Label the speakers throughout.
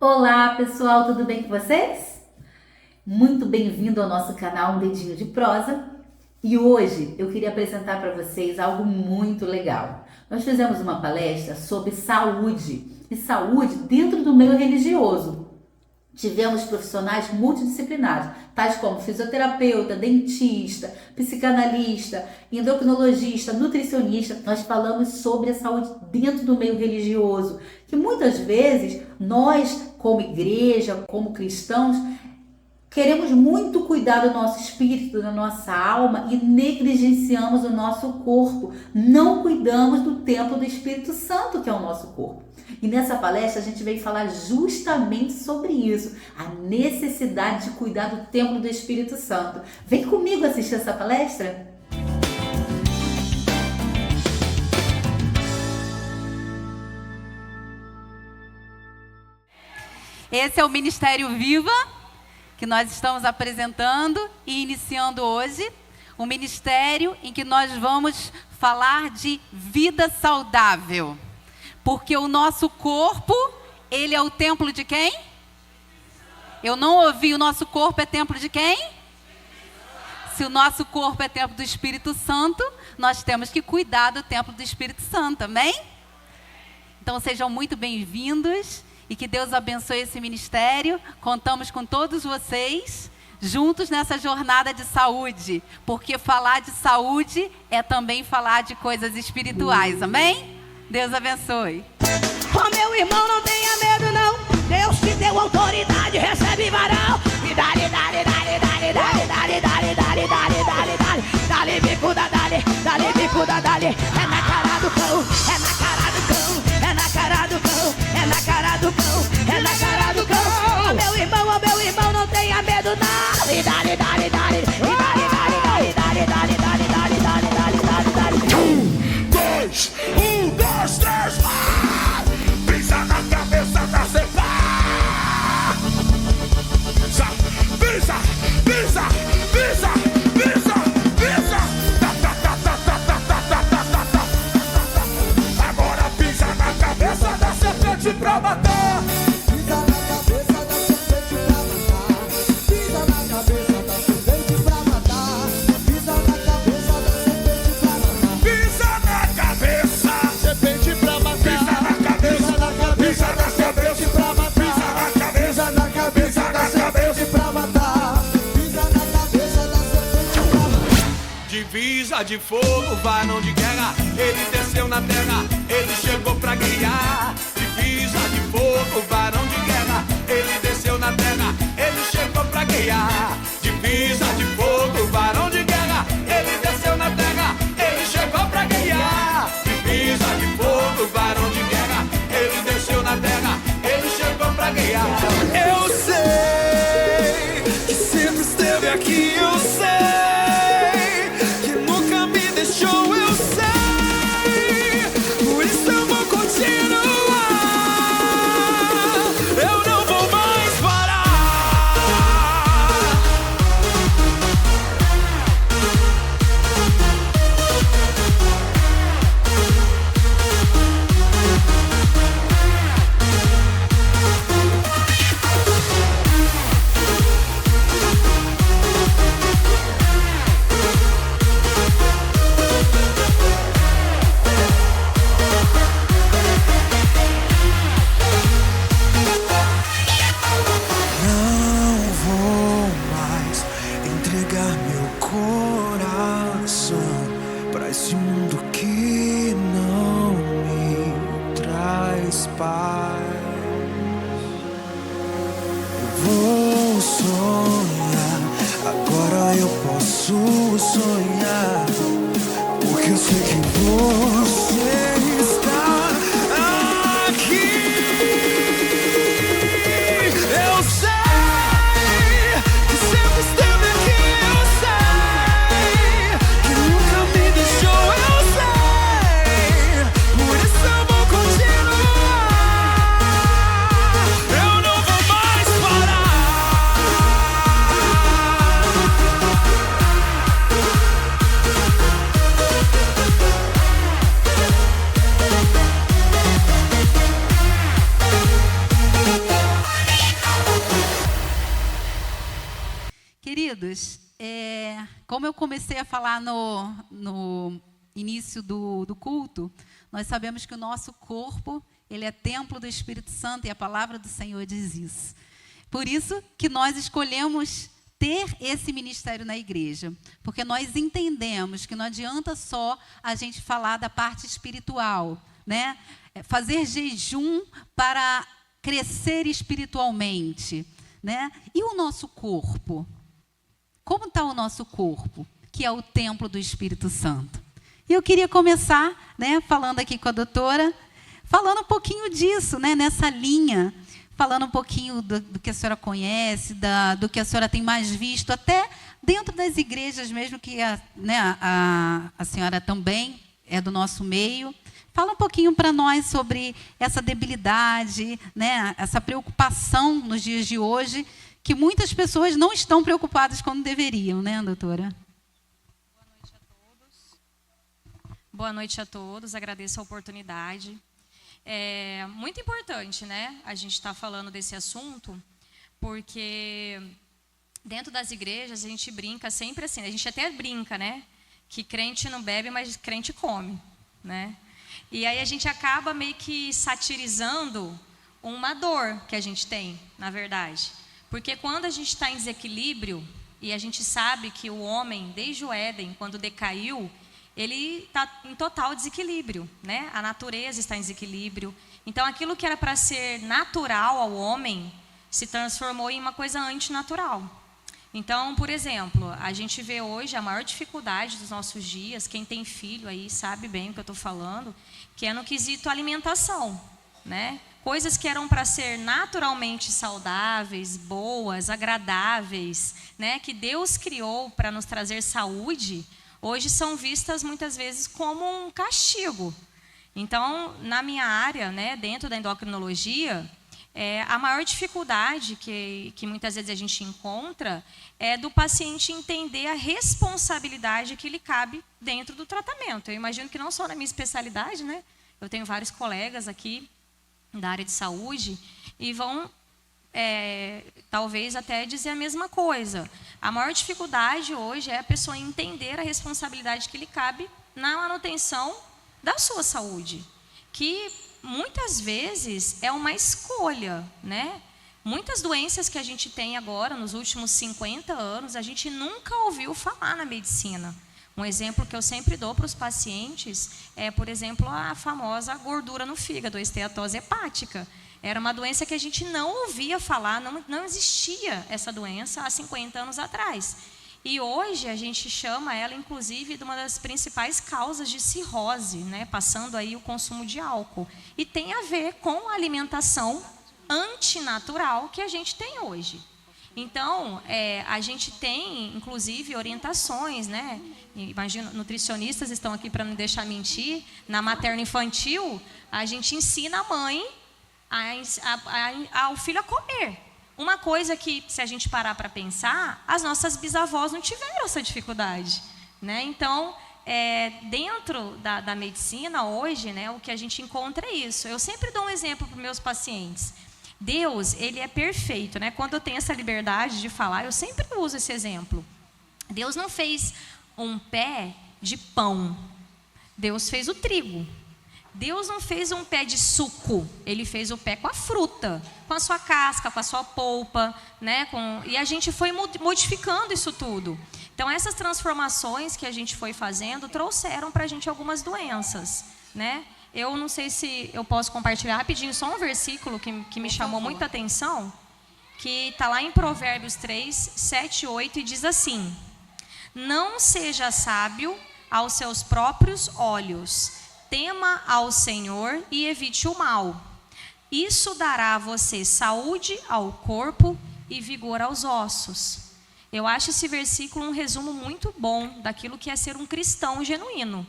Speaker 1: Olá pessoal, tudo bem com vocês? Muito bem-vindo ao nosso canal Um Dedinho de Prosa. E hoje eu queria apresentar para vocês algo muito legal. Nós fizemos uma palestra sobre saúde e saúde dentro do meio religioso. Tivemos profissionais multidisciplinares, tais como fisioterapeuta, dentista, psicanalista, endocrinologista, nutricionista. Nós falamos sobre a saúde dentro do meio religioso, que muitas vezes nós, como igreja, como cristãos, queremos muito cuidar do nosso espírito, da nossa alma e negligenciamos o nosso corpo. Não cuidamos do templo do Espírito Santo, que é o nosso corpo. E nessa palestra a gente veio falar justamente sobre isso, a necessidade de cuidar do templo do Espírito Santo. Vem comigo assistir essa palestra?
Speaker 2: Esse é o Ministério Viva, que nós estamos apresentando e iniciando hoje. Um ministério em que nós vamos falar de vida saudável. Porque o nosso corpo, ele é o templo de quem? Eu não ouvi, o nosso corpo é templo de quem? Se o nosso corpo é templo do Espírito Santo, nós temos que cuidar do templo do Espírito Santo, amém? Então sejam muito bem-vindos e que Deus abençoe esse ministério. Contamos com todos vocês juntos nessa jornada de saúde, porque falar de saúde é também falar de coisas espirituais, amém? Deus abençoe.
Speaker 3: Oh, meu irmão, não tenha medo não. Deus te deu autoridade, recebe varal. E dale, dale, dale, dale, dale, dale, dale, dale, dale, dale, dale. Dale, bicuda, dale, bicuda, dale. É na cara do cão, é na cara do cão, é na cara do cão, é na cara do cão, é na cara do cão. Oh, meu irmão, não tenha medo não. E dale, dale, dale, e dale, dale, dale, dale, dale, dale, dale, dale, dale, dale, dale.
Speaker 4: 2, 3, vai! Pisa na cabeça da cepa! Pisa, pisa, pisa, pisa, pisa! Agora pisa na cabeça da serpente pra matar! Pisa na cabeça da serpente pra matar! Pisa na cabeça da serpente pra matar! Pisa na cabeça da serpente pra matar! Pisa na cabeça! Serpente pra matar! Pisa na cabeça da cabeça da serpente pra matar! Pisa na cabeça da cabeça da serpente pra matar! Pisa na cabeça da serpente pra matar! Divisa de fogo, varão de guerra, ele desceu na terra, ele chegou pra guiar. Divisa de fogo, varão de guerra, ele desceu na terra, ele chegou pra guiar. Divisa de fogo, varão de guerra, ele desceu na terra, ele chegou pra guiar. Divisa de fogo, varão de guerra, ele desceu na terra, ele chegou pra guiar. Eu sei que sempre esteve aqui, eu sei que nunca me deixou, eu sei, por isso eu vou continuar, eu não vou mais parar. Não vou mais entregar meu coração pra esse mundo que não me traz paz. Eu vou sonhar, agora eu posso sonhar, porque eu sei que você está aqui. Eu sei que sempre esteve aqui, eu sei que nunca me deixou, eu sei, por isso eu vou continuar, eu não vou mais parar.
Speaker 2: Queridos, como eu comecei a falar no início do culto, nós sabemos que o nosso corpo, ele é templo do Espírito Santo, e a palavra do Senhor diz isso. Por isso que nós escolhemos ter esse ministério na igreja, porque nós entendemos que não adianta só a gente falar da parte espiritual, né? Fazer jejum para crescer espiritualmente, né? E o nosso corpo? Como está o nosso corpo, que é o templo do Espírito Santo? E eu queria começar, né, falando aqui com a doutora, falando um pouquinho disso, né, nessa linha, falando um pouquinho do que a senhora conhece, do que a senhora tem mais visto, até dentro das igrejas mesmo, que a senhora também é do nosso meio. Fala um pouquinho para nós sobre essa debilidade, né, essa preocupação nos dias de hoje, que muitas pessoas não estão preocupadas como deveriam, né, doutora?
Speaker 5: Boa noite a todos, agradeço a oportunidade. É muito importante, né, a gente estar falando desse assunto, porque dentro das igrejas a gente brinca sempre assim, a gente até brinca, né, que crente não bebe, mas crente come, né? E aí a gente acaba meio que satirizando uma dor que a gente tem, na verdade. Porque quando a gente está em desequilíbrio, e a gente sabe que o homem, desde o Éden, quando decaiu, ele está em total desequilíbrio, né? A natureza está em desequilíbrio. Então, aquilo que era para ser natural ao homem, se transformou em uma coisa antinatural. Então, por exemplo, a gente vê hoje a maior dificuldade dos nossos dias, quem tem filho aí sabe bem o que eu estou falando, que é no quesito alimentação, né? Coisas que eram para ser naturalmente saudáveis, boas, agradáveis, né? Que Deus criou para nos trazer saúde, hoje são vistas muitas vezes como um castigo. Então, na minha área, né, dentro da endocrinologia, a maior dificuldade que muitas vezes a gente encontra é do paciente entender a responsabilidade que lhe cabe dentro do tratamento. Eu imagino que não só na minha especialidade, né? Eu tenho vários colegas aqui da área de saúde e vão talvez até dizer a mesma coisa. A maior dificuldade hoje é a pessoa entender a responsabilidade que lhe cabe na manutenção da sua saúde, que muitas vezes é uma escolha, né? Muitas doenças que a gente tem agora, nos últimos 50 anos, a gente nunca ouviu falar na medicina. Um exemplo que eu sempre dou para os pacientes é, por exemplo, a famosa gordura no fígado, a esteatose hepática. Era uma doença que a gente não ouvia falar, não existia essa doença há 50 anos atrás. E hoje a gente chama ela, inclusive, de uma das principais causas de cirrose, né? Passando aí o consumo de álcool. E tem a ver com a alimentação antinatural que a gente tem hoje. Então, a gente tem, inclusive, orientações, né? Imagina, nutricionistas estão aqui para não deixar mentir. Na materno-infantil, a gente ensina a mãe ao filho a comer. Uma coisa que, se a gente parar para pensar, as nossas bisavós não tiveram essa dificuldade, né? Então, dentro da medicina, hoje, né, o que a gente encontra é isso. Eu sempre dou um exemplo para os meus pacientes. Deus, ele é perfeito, né? Quando eu tenho essa liberdade de falar, eu sempre uso esse exemplo. Deus não fez um pé de pão. Deus fez o trigo. Deus não fez um pé de suco, ele fez o pé com a fruta, com a sua casca, com a sua polpa, né? E a gente foi modificando isso tudo. Então, essas transformações que a gente foi fazendo trouxeram para a gente algumas doenças, né? Eu não sei se eu posso compartilhar rapidinho só um versículo que me chamou muita atenção, que está lá em Provérbios 3, 7 e 8, e diz assim: não seja sábio aos seus próprios olhos, tema ao Senhor e evite o mal. Isso dará a você saúde ao corpo e vigor aos ossos. Eu acho esse versículo um resumo muito bom daquilo que é ser um cristão genuíno,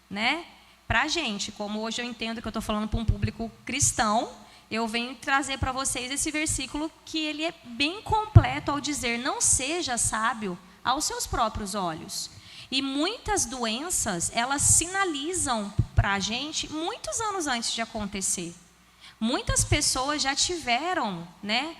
Speaker 5: né? Para a gente, como hoje eu entendo que eu estou falando para um público cristão, eu venho trazer para vocês esse versículo que ele é bem completo ao dizer: não seja sábio aos seus próprios olhos. E muitas doenças, elas sinalizam para a gente muitos anos antes de acontecer. Muitas pessoas já tiveram, né,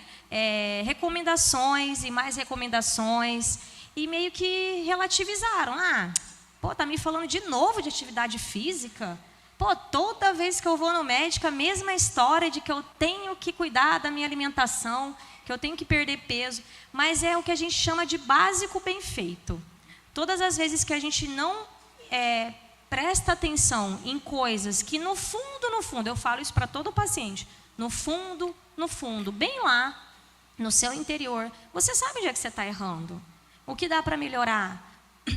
Speaker 5: recomendações e mais recomendações. e meio que relativizaram. Ah, pô, tá me falando de novo de atividade física? Pô, toda vez que eu vou no médico, a mesma história de que eu tenho que cuidar da minha alimentação, que eu tenho que perder peso. Mas é o que a gente chama de básico bem feito. Todas as vezes que a gente não presta atenção em coisas que no fundo, eu falo isso para todo paciente, no fundo, bem lá, no seu interior, você sabe onde é que você está errando. O que dá para melhorar?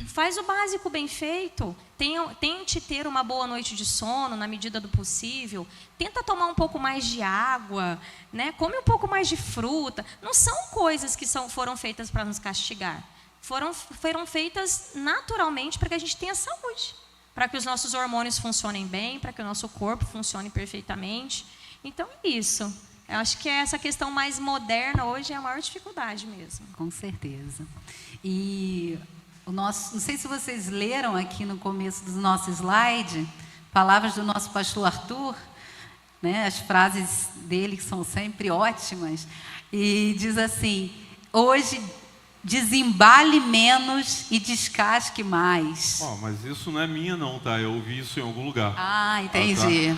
Speaker 5: Faz o básico bem feito. Tente ter uma boa noite de sono na medida do possível. Tenta tomar um pouco mais de água, né? Come um pouco mais de fruta. Não são coisas que foram feitas para nos castigar. Foram feitas naturalmente para que a gente tenha saúde, para que os nossos hormônios funcionem bem, para que o nosso corpo funcione perfeitamente. Então, é isso. Eu acho que essa questão mais moderna hoje é a maior dificuldade mesmo.
Speaker 2: Com certeza. E não sei se vocês leram aqui no começo do nosso slide, palavras do nosso pastor Arthur, né? As frases dele que são sempre ótimas. E diz assim: hoje desembale menos e descasque mais.
Speaker 6: Oh, mas isso não é minha não, tá? Eu ouvi isso em algum lugar.
Speaker 2: Ah, entendi.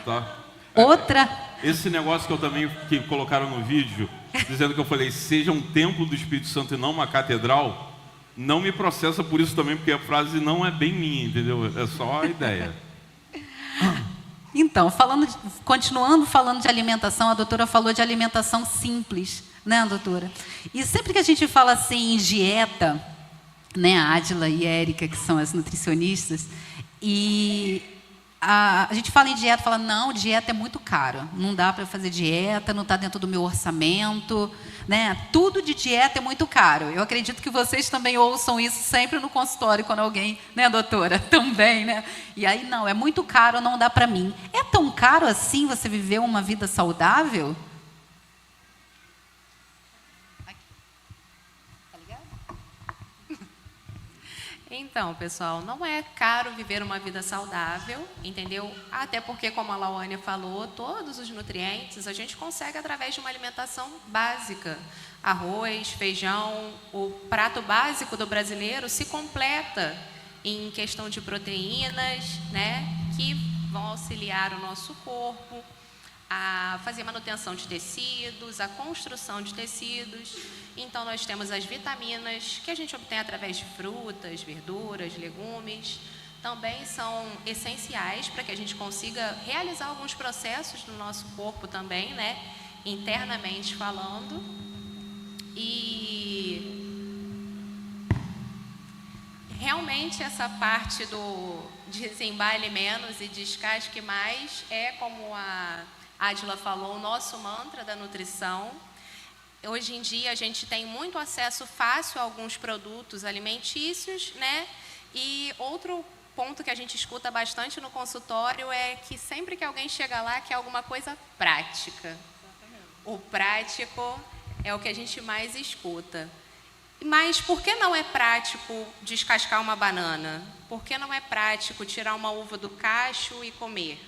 Speaker 6: Tá.
Speaker 2: Outra...
Speaker 6: Esse negócio que eu também que colocaram no vídeo, dizendo que eu falei, seja um templo do Espírito Santo e não uma catedral, não me processa por isso também, porque a frase não é bem minha, entendeu? É só a ideia.
Speaker 2: Então, continuando falando de alimentação, a doutora falou de alimentação simples, né, doutora? E sempre que a gente fala assim em dieta, né, a Ádila e a Érica, que são as nutricionistas, e a gente fala em dieta, fala, não, dieta é muito caro, não dá para fazer dieta, não está dentro do meu orçamento, né? Tudo de dieta é muito caro. Eu acredito que vocês também ouçam isso sempre no consultório, quando alguém, né, doutora, também, né? E aí, não, é muito caro, não dá para mim. É tão caro assim você viver uma vida saudável?
Speaker 7: Então, pessoal, não é caro viver uma vida saudável, entendeu? Até porque, como a Lauânia falou, todos os nutrientes a gente consegue através de uma alimentação básica. Arroz, feijão, o prato básico do brasileiro se completa em questão de proteínas, né, que vão auxiliar o nosso corpo a fazer manutenção de tecidos, a construção de tecidos. Então, nós temos as vitaminas que a gente obtém através de frutas, verduras, legumes. Também são essenciais para que a gente consiga realizar alguns processos no nosso corpo também, né? Internamente falando. E realmente essa parte do desembale menos e descasque mais é, como a Ádila falou, o nosso mantra da nutrição. Hoje em dia a gente tem muito acesso fácil a alguns produtos alimentícios, né? E outro ponto que a gente escuta bastante no consultório é que sempre que alguém chega lá quer alguma coisa prática. O prático é o que a gente mais escuta. Mas por que não é prático descascar uma banana? Por que não é prático tirar uma uva do cacho e comer?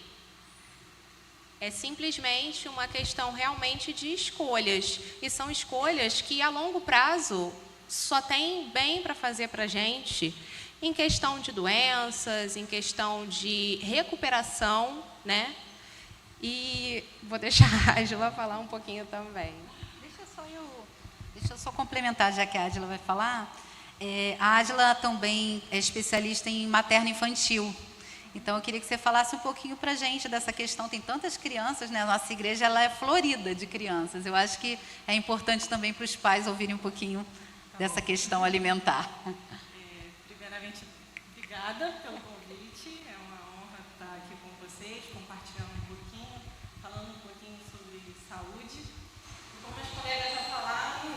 Speaker 7: É simplesmente uma questão realmente de escolhas. E são escolhas que, a longo prazo, só tem bem para fazer para a gente em questão de doenças, em questão de recuperação, né? E vou deixar a Ádila falar um pouquinho também.
Speaker 2: Deixa eu só complementar, já que a Ádila vai falar. A Ádila também é especialista em materno-infantil. Então, eu queria que você falasse um pouquinho para a gente dessa questão. Tem tantas crianças, né? A nossa igreja ela é florida de crianças. Eu acho que é importante também para os pais ouvirem um pouquinho dessa questão alimentar.
Speaker 8: Primeiramente, obrigada pelo convite. É uma honra estar aqui com vocês, compartilhando um pouquinho, falando um pouquinho sobre saúde. Como as colegas já falaram,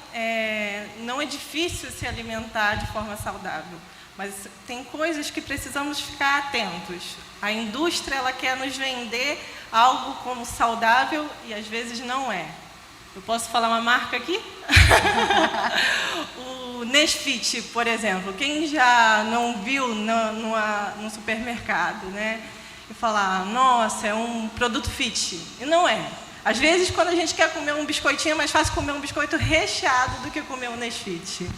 Speaker 8: não é difícil se alimentar de forma saudável. Mas tem coisas que precisamos ficar atentos. A indústria ela quer nos vender algo como saudável e às vezes não é. Eu posso falar uma marca aqui? O Nesfit, por exemplo. Quem já não viu no supermercado, né? E falar, nossa, é um produto fit. E não é. Às vezes, quando a gente quer comer um biscoitinho, é mais fácil comer um biscoito recheado do que comer um Nesfit.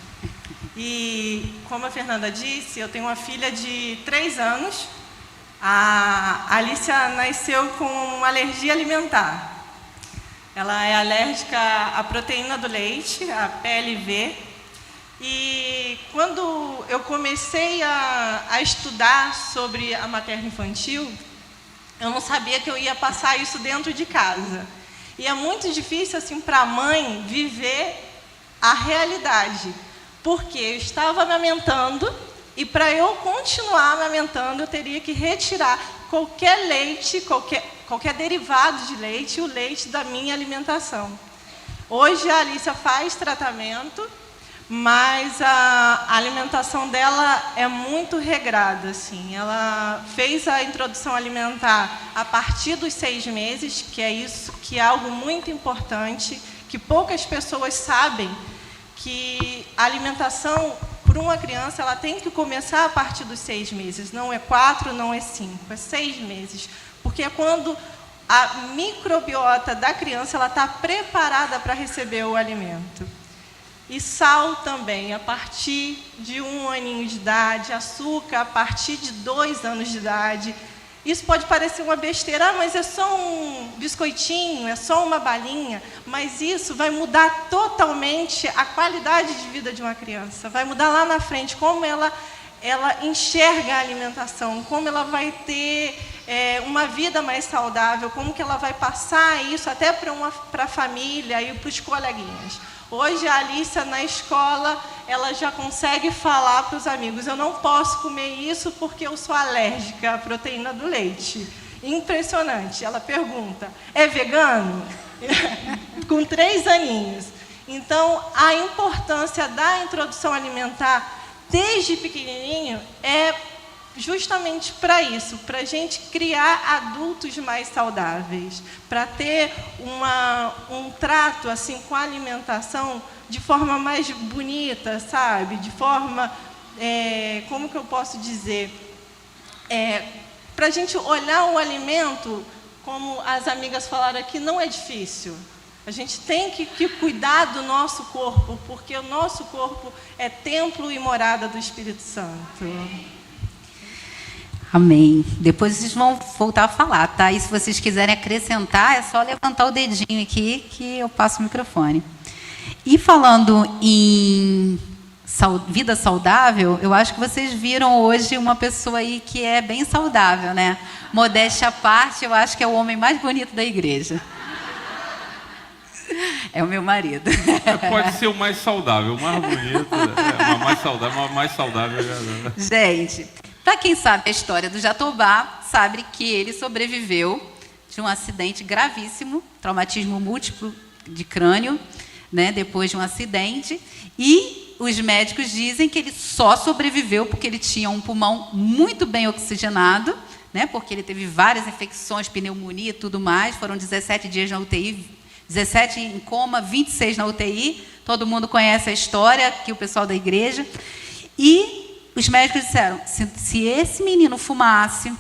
Speaker 8: E, como a Fernanda disse, eu tenho uma filha de 3 anos. A Alicia nasceu com uma alergia alimentar. Ela é alérgica à proteína do leite, a PLV. E quando eu comecei a estudar sobre a materno-infantil, eu não sabia que eu ia passar isso dentro de casa. E é muito difícil assim, para a mãe viver a realidade. Porque eu estava amamentando e para eu continuar amamentando, eu teria que retirar qualquer leite, qualquer derivado de leite e o leite da minha alimentação. Hoje a Alicia faz tratamento, mas a alimentação dela é muito regrada. Assim. Ela fez a introdução alimentar a partir dos 6 meses, que é algo muito importante, que poucas pessoas sabem, que a alimentação para uma criança ela tem que começar a partir dos 6 meses. Não é 4, não é 5, é 6 meses. Porque é quando a microbiota da criança está preparada para receber o alimento. E sal também, a partir de 1 aninho de idade, açúcar a partir de 2 anos de idade. Isso pode parecer uma besteira, mas é só um biscoitinho, é só uma balinha, mas isso vai mudar totalmente a qualidade de vida de uma criança. Vai mudar lá na frente como ela enxerga a alimentação, como ela vai ter uma vida mais saudável, como que ela vai passar isso até para a família e para os coleguinhas. Hoje, a Alicia, na escola, ela já consegue falar para os amigos: eu não posso comer isso porque eu sou alérgica à proteína do leite. Impressionante. Ela pergunta: é vegano? Com 3 aninhos. Então, a importância da introdução alimentar desde pequenininho é justamente para isso, para a gente criar adultos mais saudáveis, para ter um trato assim com a alimentação de forma mais bonita, sabe? De forma, como que eu posso dizer? Para a gente olhar o alimento, como as amigas falaram aqui, não é difícil. A gente tem que cuidar do nosso corpo, porque o nosso corpo é templo e morada do Espírito Santo.
Speaker 2: Amém. Depois vocês vão voltar a falar, tá? E se vocês quiserem acrescentar, é só levantar o dedinho aqui que eu passo o microfone. E falando em vida saudável, eu acho que vocês viram hoje uma pessoa aí que é bem saudável, né? Modéstia à parte, eu acho que é o homem mais bonito da igreja. É o meu marido.
Speaker 6: Pode ser o mais saudável, o mais bonito, o mais saudável.
Speaker 2: Gente, para quem sabe a história do Jatobá, sabe que ele sobreviveu de um acidente gravíssimo, traumatismo múltiplo de crânio, né, depois de um acidente, e os médicos dizem que ele só sobreviveu porque ele tinha um pulmão muito bem oxigenado, né, porque ele teve várias infecções, pneumonia e tudo mais, foram 17 dias na UTI, 17 em coma, 26 na UTI, todo mundo conhece a história, aqui o pessoal da igreja, e os médicos disseram: se esse menino fumasse,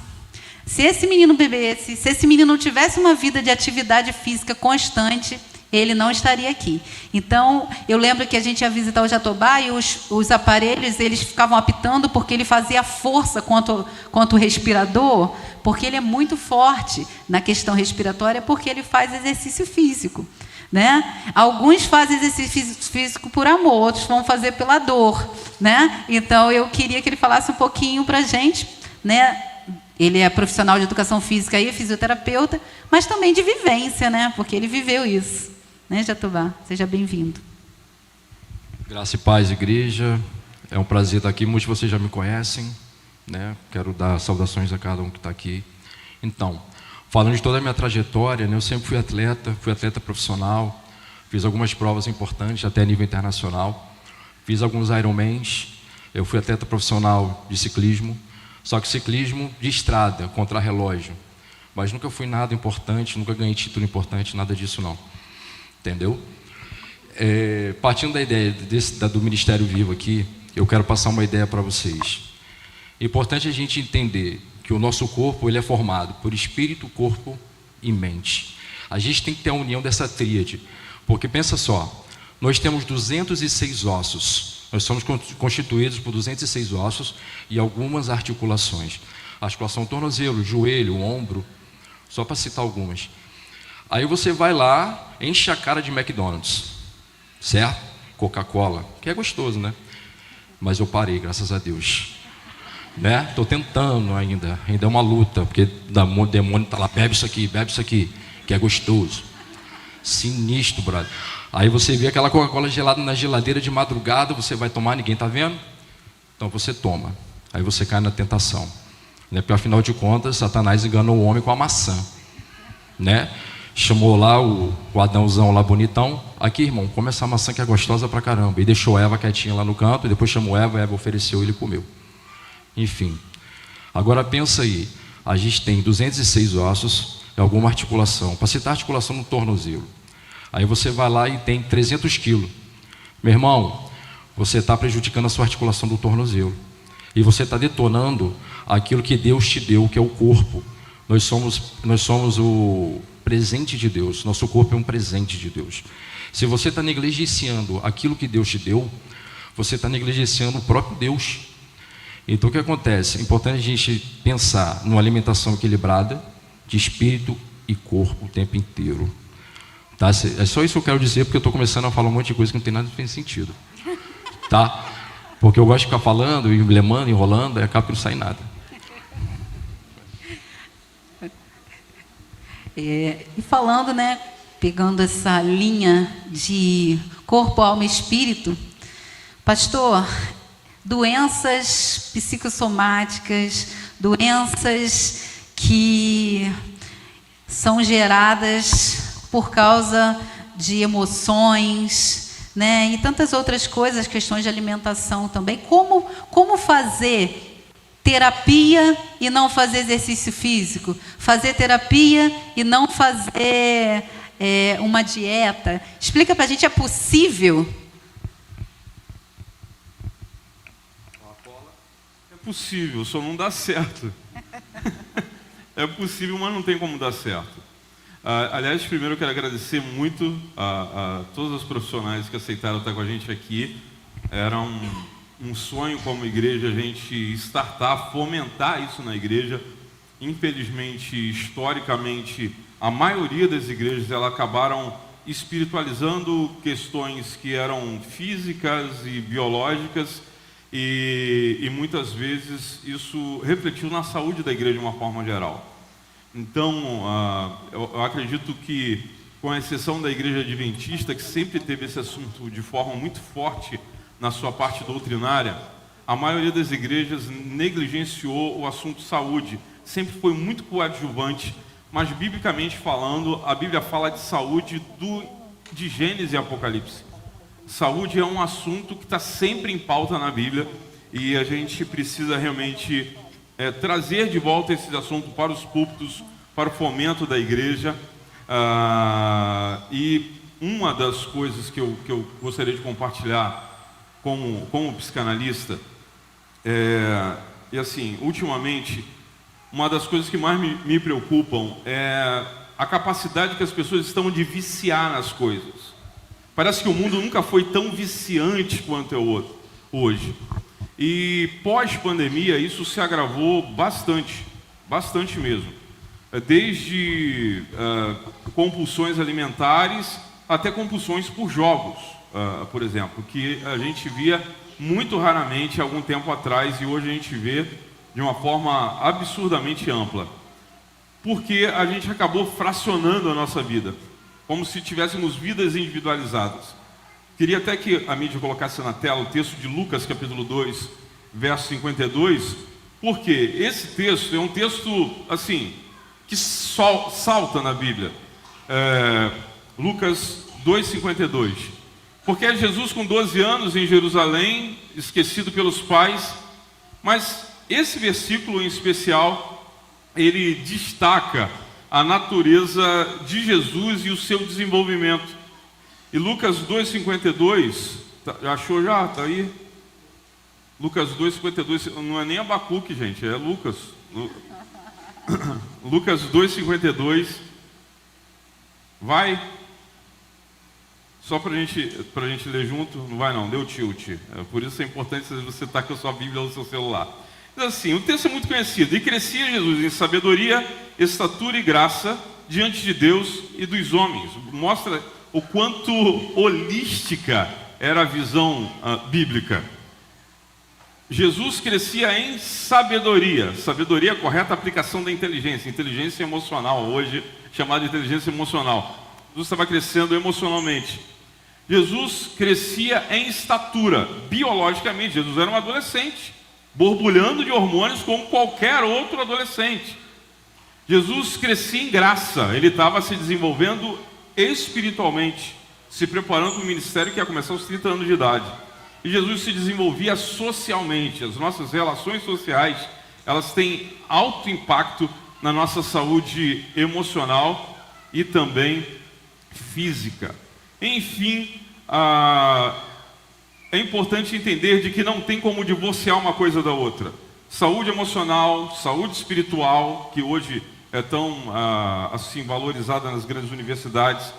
Speaker 2: se esse menino bebesse, se esse menino tivesse uma vida de atividade física constante, ele não estaria aqui. Então, eu lembro que a gente ia visitar o Jatobá e os aparelhos, eles ficavam apitando porque ele fazia força contra o respirador, porque ele é muito forte na questão respiratória, porque ele faz exercício físico. Né? Alguns fazem exercício físico por amor, outros vão fazer pela dor, né? Então eu queria que ele falasse um pouquinho para a gente, né? Ele é profissional de educação física e fisioterapeuta, mas também de vivência, né? Porque ele viveu isso, né, Jatobá? Seja bem-vindo.
Speaker 9: Graça e paz, igreja. É um prazer estar aqui. Muitos de vocês já me conhecem, né? Quero dar saudações a cada um que está aqui. Então, falando de toda a minha trajetória, né, eu sempre fui atleta profissional, fiz algumas provas importantes, até a nível internacional, fiz alguns Ironmans, eu fui atleta profissional de ciclismo, só que ciclismo de estrada, contra-relógio, mas nunca fui nada importante, nunca ganhei título importante, nada disso não, entendeu? Partindo da ideia do Ministério Vivo aqui, eu quero passar uma ideia para vocês. É importante a gente entender que o nosso corpo ele é formado por espírito, corpo e mente. A gente tem que ter a união dessa tríade, porque pensa só, nós temos 206 ossos, Nós somos constituídos por 206 ossos e algumas articulações. Articulação tornozelo, joelho, ombro, só para citar algumas. Aí você vai lá, enche a cara de McDonald's, certo? Coca-Cola, que é gostoso, né? Mas eu parei, graças a Deus. Né? Estou tentando ainda é uma luta, porque o demônio está lá, bebe isso aqui, que é gostoso. Sinistro, brother. Aí você vê aquela Coca-Cola gelada na geladeira de madrugada, você vai tomar, ninguém está vendo? Então você toma. Aí você cai na tentação. Né? Porque afinal de contas, Satanás enganou o homem com a maçã. Né? Chamou lá o Adãozão lá bonitão. Aqui, irmão, come essa maçã que é gostosa pra caramba. E deixou Eva quietinha lá no canto, e depois chamou Eva ofereceu e ele comeu. Enfim. Agora pensa aí, a gente tem 206 ossos e alguma articulação. Para citar articulação no tornozelo. Aí você vai lá e tem 300 quilos. Meu irmão, você está prejudicando a sua articulação do tornozelo. E você está detonando aquilo que Deus te deu, que é o corpo. Nós somos o presente de Deus. Nosso corpo é um presente de Deus. Se você está negligenciando aquilo que Deus te deu, você está negligenciando o próprio Deus. Então o que acontece? É importante a gente pensar numa alimentação equilibrada de espírito e corpo o tempo inteiro. Tá? É só isso que eu quero dizer, porque eu estou começando a falar um monte de coisa que não tem nada de sentido. Tá? Porque eu gosto de ficar falando, lemando, enrolando, e acaba que não sai nada.
Speaker 2: E falando, né, pegando essa linha de corpo, alma e espírito, pastor, doenças psicossomáticas, doenças que são geradas por causa de emoções, né, e tantas outras coisas, questões de alimentação também. Como fazer terapia e não fazer exercício físico? Fazer terapia e não fazer uma dieta? Explica pra gente, é possível?
Speaker 6: É possível, só não dá certo. É possível, mas não tem como dar certo. Aliás, primeiro eu quero agradecer muito a todos os profissionais que aceitaram estar com a gente aqui. Era um sonho como igreja a gente startar, fomentar isso na igreja. Infelizmente, historicamente, a maioria das igrejas elas acabaram espiritualizando questões que eram físicas e biológicas e muitas vezes isso refletiu na saúde da igreja de uma forma geral. Então, eu acredito que, com exceção da igreja adventista, que sempre teve esse assunto de forma muito forte na sua parte doutrinária, a maioria das igrejas negligenciou o assunto saúde. Sempre foi muito coadjuvante, mas biblicamente falando, a Bíblia fala de saúde de Gênesis e Apocalipse. Saúde é um assunto que está sempre em pauta na Bíblia e a gente precisa realmente trazer de volta esse assunto para os púlpitos, para o fomento da igreja. E uma das coisas que eu gostaria de compartilhar como psicanalista e assim, ultimamente, uma das coisas que mais me preocupam é a capacidade que as pessoas estão de viciar nas coisas. Parece que o mundo nunca foi tão viciante quanto é hoje. E pós-pandemia isso se agravou bastante mesmo. Desde compulsões alimentares até compulsões por jogos, por exemplo, que a gente via muito raramente algum tempo atrás e hoje a gente vê de uma forma absurdamente ampla. Porque a gente acabou fracionando a nossa vida, como se tivéssemos vidas individualizadas. Queria até que a mídia colocasse na tela o texto de Lucas, capítulo 2, verso 52, porque esse texto é um texto, assim, que salta na Bíblia. Lucas 2,52. Porque é Jesus com 12 anos em Jerusalém, esquecido pelos pais, mas esse versículo em especial, ele destaca a natureza de Jesus e o seu desenvolvimento. E Lucas 2,52, achou já? Está aí? Lucas 2,52, não é nem Abacuque, gente, é Lucas. Lucas 2,52, vai. Só para a gente ler junto, não vai não, deu tilt. Por isso é importante você estar com a sua Bíblia no seu celular. Diz assim, o texto é muito conhecido. E crescia Jesus em sabedoria, estatura e graça diante de Deus e dos homens. Mostra o quanto holística era a visão bíblica. Jesus crescia em sabedoria. Sabedoria é a correta aplicação da inteligência. Inteligência emocional, hoje chamada de inteligência emocional. Jesus estava crescendo emocionalmente. Jesus crescia em estatura. Biologicamente, Jesus era um adolescente, borbulhando de hormônios como qualquer outro adolescente. Jesus crescia em graça. Ele estava se desenvolvendo espiritualmente, se preparando para o ministério que ia começar aos 30 anos de idade. E Jesus se desenvolvia socialmente. As nossas relações sociais, elas têm alto impacto na nossa saúde emocional e também física. Enfim, é importante entender de que não tem como divorciar uma coisa da outra. Saúde emocional, saúde espiritual, que hoje é tão assim valorizada nas grandes universidades,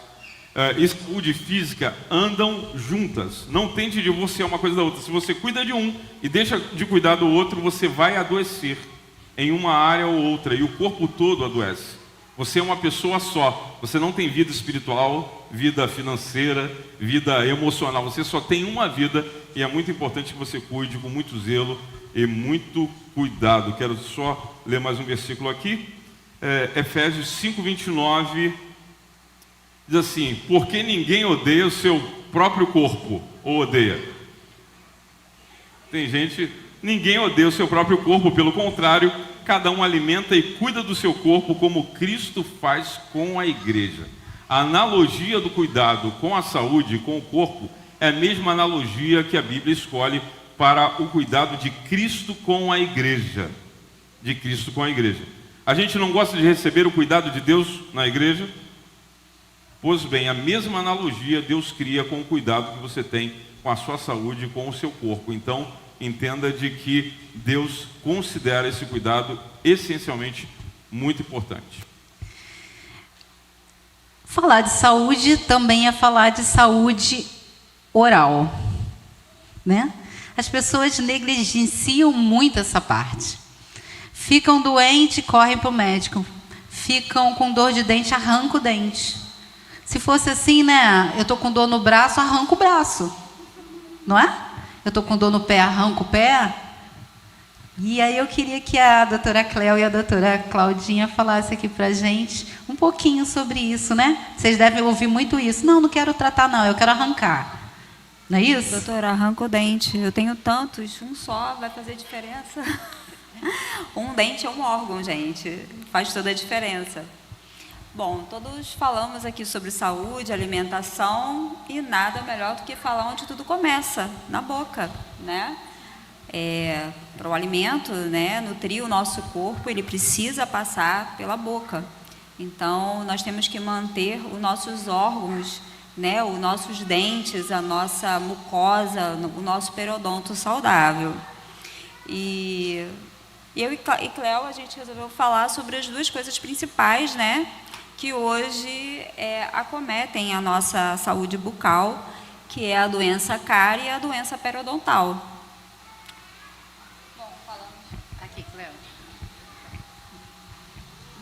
Speaker 6: e saúde física andam juntas. Não tente divorciar uma coisa da outra. Se você cuida de um e deixa de cuidar do outro, você vai adoecer em uma área ou outra, e o corpo todo adoece. Você é uma pessoa só. Você não tem vida espiritual, vida financeira, vida emocional. Você só tem uma vida, e é muito importante que você cuide com muito zelo e muito cuidado. Quero só ler mais um versículo aqui. Efésios 5:29 diz assim: porque ninguém odeia o seu próprio corpo, ou odeia? Tem gente, ninguém odeia o seu próprio corpo, pelo contrário, cada um alimenta e cuida do seu corpo como Cristo faz com a igreja. A analogia do cuidado com a saúde, com o corpo, é a mesma analogia que a Bíblia escolhe para o cuidado de Cristo com a igreja. De Cristo com a igreja. A gente não gosta de receber o cuidado de Deus na igreja? Pois bem, a mesma analogia Deus cria com o cuidado que você tem com a sua saúde e com o seu corpo. Então, entenda de que Deus considera esse cuidado essencialmente muito importante.
Speaker 2: Falar de saúde também é falar de saúde oral, né? As pessoas negligenciam muito essa parte. Ficam doentes, correm para o médico. Ficam com dor de dente, arrancam o dente. Se fosse assim, né? Eu estou com dor no braço, arranco o braço. Não é? Eu estou com dor no pé, arranco o pé. E aí eu queria que a doutora Cléo e a doutora Claudinha falassem aqui para a gente um pouquinho sobre isso, né? Vocês devem ouvir muito isso. Não, não quero tratar não, eu quero arrancar. Não é isso?
Speaker 10: Doutora, arranca o dente. Eu tenho tantos, um só vai fazer diferença. Um dente é um órgão, gente. Faz toda a diferença. Bom, todos falamos aqui sobre saúde, alimentação, e nada melhor do que falar onde tudo começa, na boca, né? Para o alimento, né, nutrir o nosso corpo, ele precisa passar pela boca. Então, nós temos que manter os nossos órgãos, né, os nossos dentes, a nossa mucosa, o nosso periodonto saudável. E eu e Cléo, a gente resolveu falar sobre as duas coisas principais, né, que hoje acometem a nossa saúde bucal, que é a doença cárie e a doença periodontal.
Speaker 11: Bom, falamos aqui, Cléo.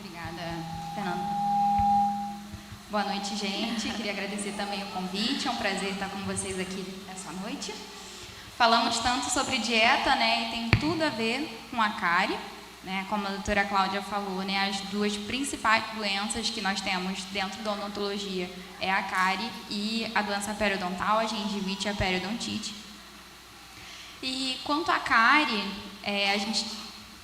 Speaker 11: Obrigada, Fernanda. Boa noite, gente. Queria agradecer também o convite. É um prazer estar com vocês aqui essa noite. Falamos tanto sobre dieta, né, e tem tudo a ver com a cárie. Né, como a doutora Cláudia falou, né, as duas principais doenças que nós temos dentro da odontologia é a cárie e a doença periodontal, a gengivite e a periodontite. E quanto à cárie, a gente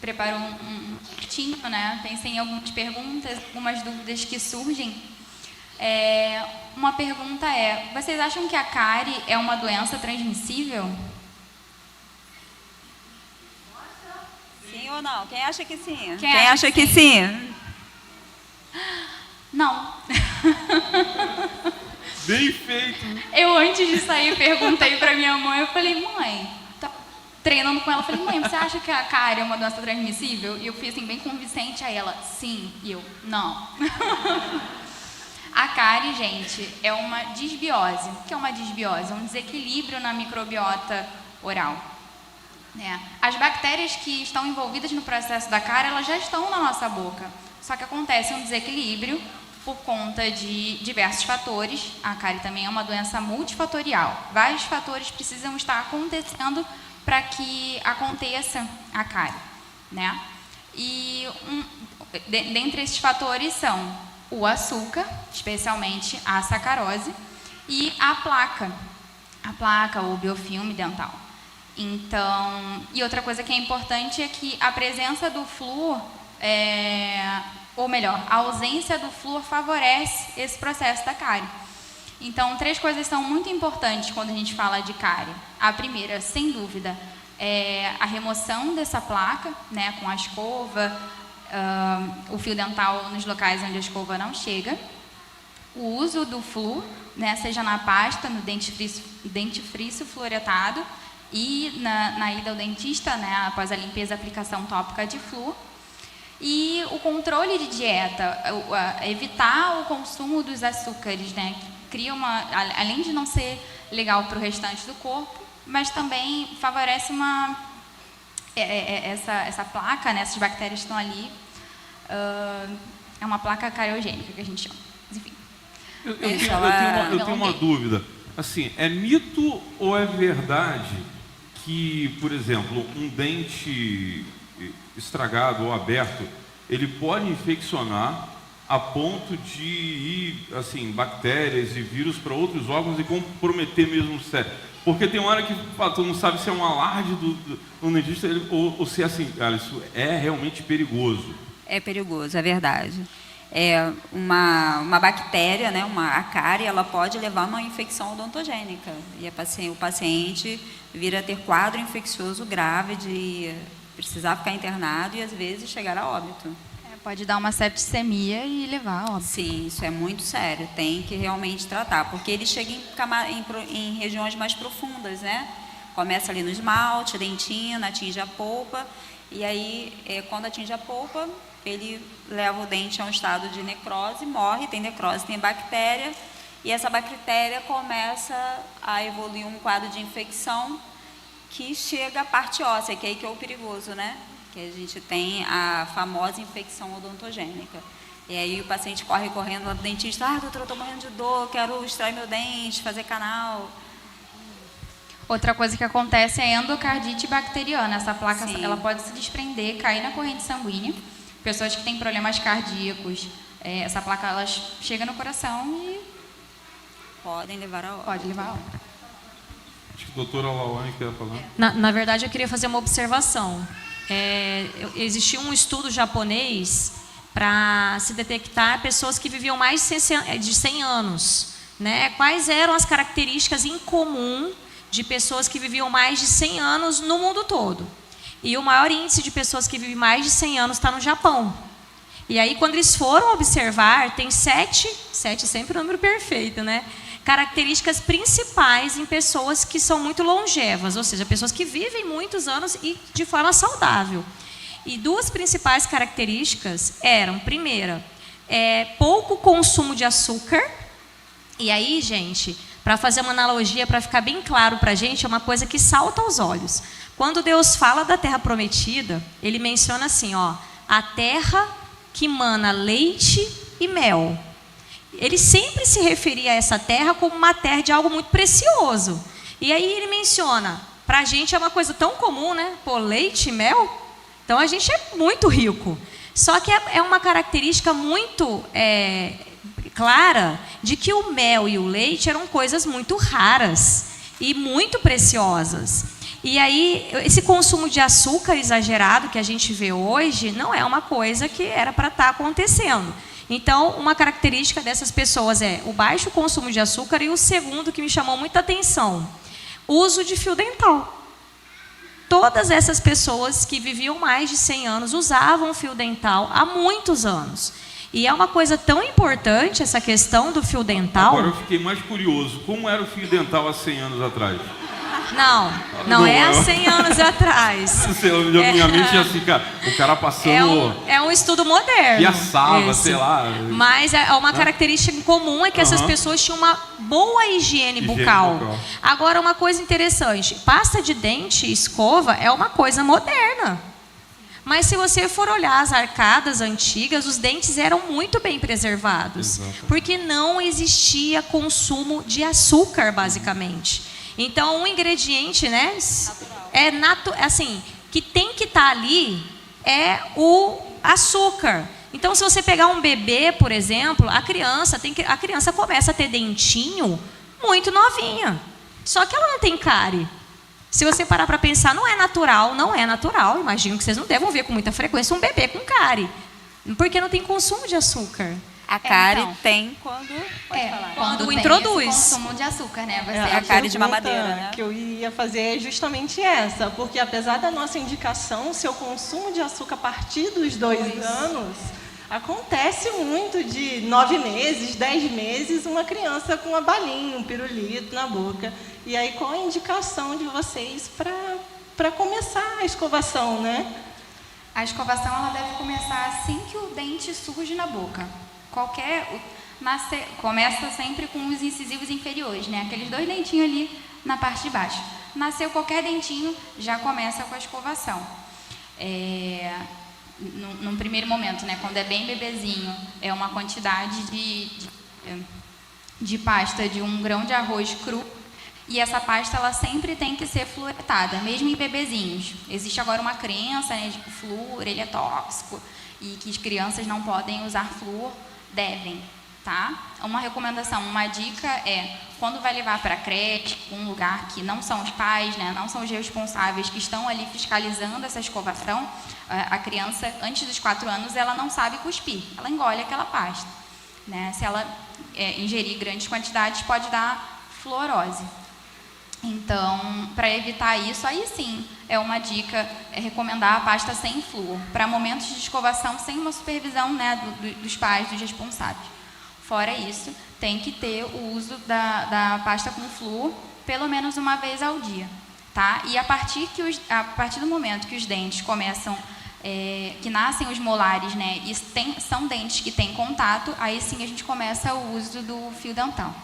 Speaker 11: preparou um textinho, né, pensei em algumas perguntas, algumas dúvidas que surgem. Uma pergunta vocês acham que a cárie é uma doença transmissível?
Speaker 10: Sim ou não? Quem acha que sim?
Speaker 11: Quem acha que sim? Não.
Speaker 6: Bem feito.
Speaker 11: Eu, antes de sair, perguntei para minha mãe, eu falei, mãe, tá treinando com ela, eu falei, mãe, você acha que a cárie é uma doença transmissível? E eu fui assim, bem convincente a ela, sim. E eu, não. A cárie, gente, é uma disbiose. O que é uma disbiose? É um desequilíbrio na microbiota oral. As bactérias que estão envolvidas no processo da cárie, elas já estão na nossa boca. Só que acontece um desequilíbrio por conta de diversos fatores. A cárie também é uma doença multifatorial. Vários fatores precisam estar acontecendo para que aconteça a cárie, né? E dentre esses fatores são o açúcar, especialmente a sacarose, e a placa, o biofilme dental. Então, e outra coisa que é importante é que a presença do flúor, ou melhor, a ausência do flúor favorece esse processo da cárie. Então, 3 coisas são muito importantes quando a gente fala de cárie. A primeira, sem dúvida, é a remoção dessa placa, né, com a escova, o fio dental nos locais onde a escova não chega. O uso do flúor, né, seja na pasta, no dentifrício fluoretado, e na ida ao dentista, né, após a limpeza, a aplicação tópica de flúor. E o controle de dieta, evitar o consumo dos açúcares, né, que cria além de não ser legal para o restante do corpo, mas também favorece essa placa, né, essas bactérias estão ali, é uma placa cariogênica que a gente chama. Enfim.
Speaker 6: Eu tenho uma dúvida. Assim, é mito ou é verdade que, por exemplo, um dente estragado ou aberto, ele pode infeccionar a ponto de ir, assim, bactérias e vírus para outros órgãos e comprometer mesmo o cérebro? Porque tem uma hora que tu não sabe se é um alarde do dentista ou se é assim, cara, isso é realmente perigoso.
Speaker 10: É perigoso, é verdade. Uma bactéria, né, a cárie, ela pode levar a uma infecção odontogênica. E o paciente vir a ter quadro infeccioso grave de precisar ficar internado e, às vezes, chegar a óbito.
Speaker 11: Pode dar uma septicemia e levar a óbito.
Speaker 10: Sim, isso é muito sério. Tem que realmente tratar, porque ele chega em regiões mais profundas, né? Começa ali no esmalte, dentina, atinge a polpa. E aí, quando atinge a polpa, ele leva o dente a um estado de necrose, morre, tem necrose, tem bactéria, e essa bactéria começa a evoluir um quadro de infecção que chega à parte óssea, que é aí que é o perigoso, né? Que a gente tem a famosa infecção odontogênica. E aí o paciente corre correndo lá do dentista, doutor, eu estou morrendo de dor, quero extrair meu dente, fazer canal.
Speaker 11: Outra coisa que acontece é a endocardite bacteriana. Essa placa, ela pode se desprender, cair na corrente sanguínea. Pessoas que têm problemas cardíacos, essa placa ela chega no coração e
Speaker 10: podem levar a óbito.
Speaker 11: Pode levar a óbito.
Speaker 6: Acho que a doutora Lawane quer falar.
Speaker 5: Na verdade, eu queria fazer uma observação. Existia um estudo japonês para se detectar pessoas que viviam mais de 100 anos. Né? Quais eram as características em comum de pessoas que viviam mais de 100 anos no mundo todo? E o maior índice de pessoas que vivem mais de 100 anos está no Japão. E aí, quando eles foram observar, tem 7 sempre o número perfeito, né? Características principais em pessoas que são muito longevas, ou seja, pessoas que vivem muitos anos e de forma saudável. E 2 principais características eram, primeira, pouco consumo de açúcar. E aí, gente, para fazer uma analogia, para ficar bem claro para a gente, é uma coisa que salta aos olhos. Quando Deus fala da terra prometida, ele menciona assim, a terra que mana leite e mel. Ele sempre se referia a essa terra como uma terra de algo muito precioso. E aí ele menciona, para a gente é uma coisa tão comum, né? Pô, leite e mel? Então a gente é muito rico. Só que é uma característica muito clara de que o mel e o leite eram coisas muito raras e muito preciosas. E aí, esse consumo de açúcar exagerado que a gente vê hoje não é uma coisa que era para estar acontecendo. Então, uma característica dessas pessoas é o baixo consumo de açúcar e o segundo que me chamou muita atenção, uso de fio dental. Todas essas pessoas que viviam mais de 100 anos usavam fio dental há muitos anos. E é uma coisa tão importante essa questão do fio dental.
Speaker 6: Agora eu fiquei mais curioso. Como era o fio dental há 100 anos atrás?
Speaker 5: Não é há 100 anos atrás.
Speaker 6: Minha mente é assim, cara, o cara passando...
Speaker 5: É um estudo moderno.
Speaker 6: E assava, sei lá.
Speaker 5: Mas uma característica em comum é que essas pessoas tinham uma boa higiene bucal. Agora, uma coisa interessante, pasta de dente e escova é uma coisa moderna. Mas se você for olhar as arcadas antigas, os dentes eram muito bem preservados. Exato. Porque não existia consumo de açúcar, basicamente. Então, um ingrediente, né, assim, que tem que estar ali é o açúcar. Então, se você pegar um bebê, por exemplo, a criança começa a ter dentinho muito novinha. Só que ela não tem cárie. Se você parar para pensar, não é natural. Imagino que vocês não devem ver com muita frequência um bebê com cárie. Porque não tem consumo de açúcar.
Speaker 10: A cárie
Speaker 11: então,
Speaker 10: tem
Speaker 5: quando introduz.
Speaker 11: Esse consumo de açúcar, né?
Speaker 10: A cárie de mamadeira, né?
Speaker 8: Que eu ia fazer é justamente essa. Porque apesar da nossa indicação, seu consumo de açúcar a partir dos 2 anos... Acontece muito de 9 meses, 10 meses, uma criança com uma balinha, um pirulito na boca. E aí, qual a indicação de vocês para começar a escovação, né?
Speaker 11: A escovação ela deve começar assim que o dente surge na boca. Começa sempre com os incisivos inferiores, né? Aqueles 2 dentinhos ali na parte de baixo. Nasceu qualquer dentinho, já começa com a escovação. Num primeiro momento, né, quando é bem bebezinho, é uma quantidade de pasta de 1 grão de arroz cru, e essa pasta ela sempre tem que ser fluoretada, mesmo em bebezinhos. Existe agora uma crença, né, de que o flúor ele é tóxico e que as crianças não podem usar flúor, devem, tá? Uma recomendação, uma dica é, quando vai levar para a creche, um lugar que não são os pais, né, não são os responsáveis que estão ali fiscalizando essa escovação, a criança, antes dos 4 anos, ela não sabe cuspir, ela engole aquela pasta, né? Se ela ingerir grandes quantidades, pode dar fluorose. Então, para evitar isso, aí sim, é uma dica, recomendar a pasta sem flúor, para momentos de escovação sem uma supervisão, né, dos pais, dos responsáveis. Fora isso, tem que ter o uso da pasta com flúor pelo menos uma vez ao dia, tá? E a partir do momento que os dentes começam, que nascem os molares, né, e são dentes que têm contato, aí sim a gente começa o uso do fio dental,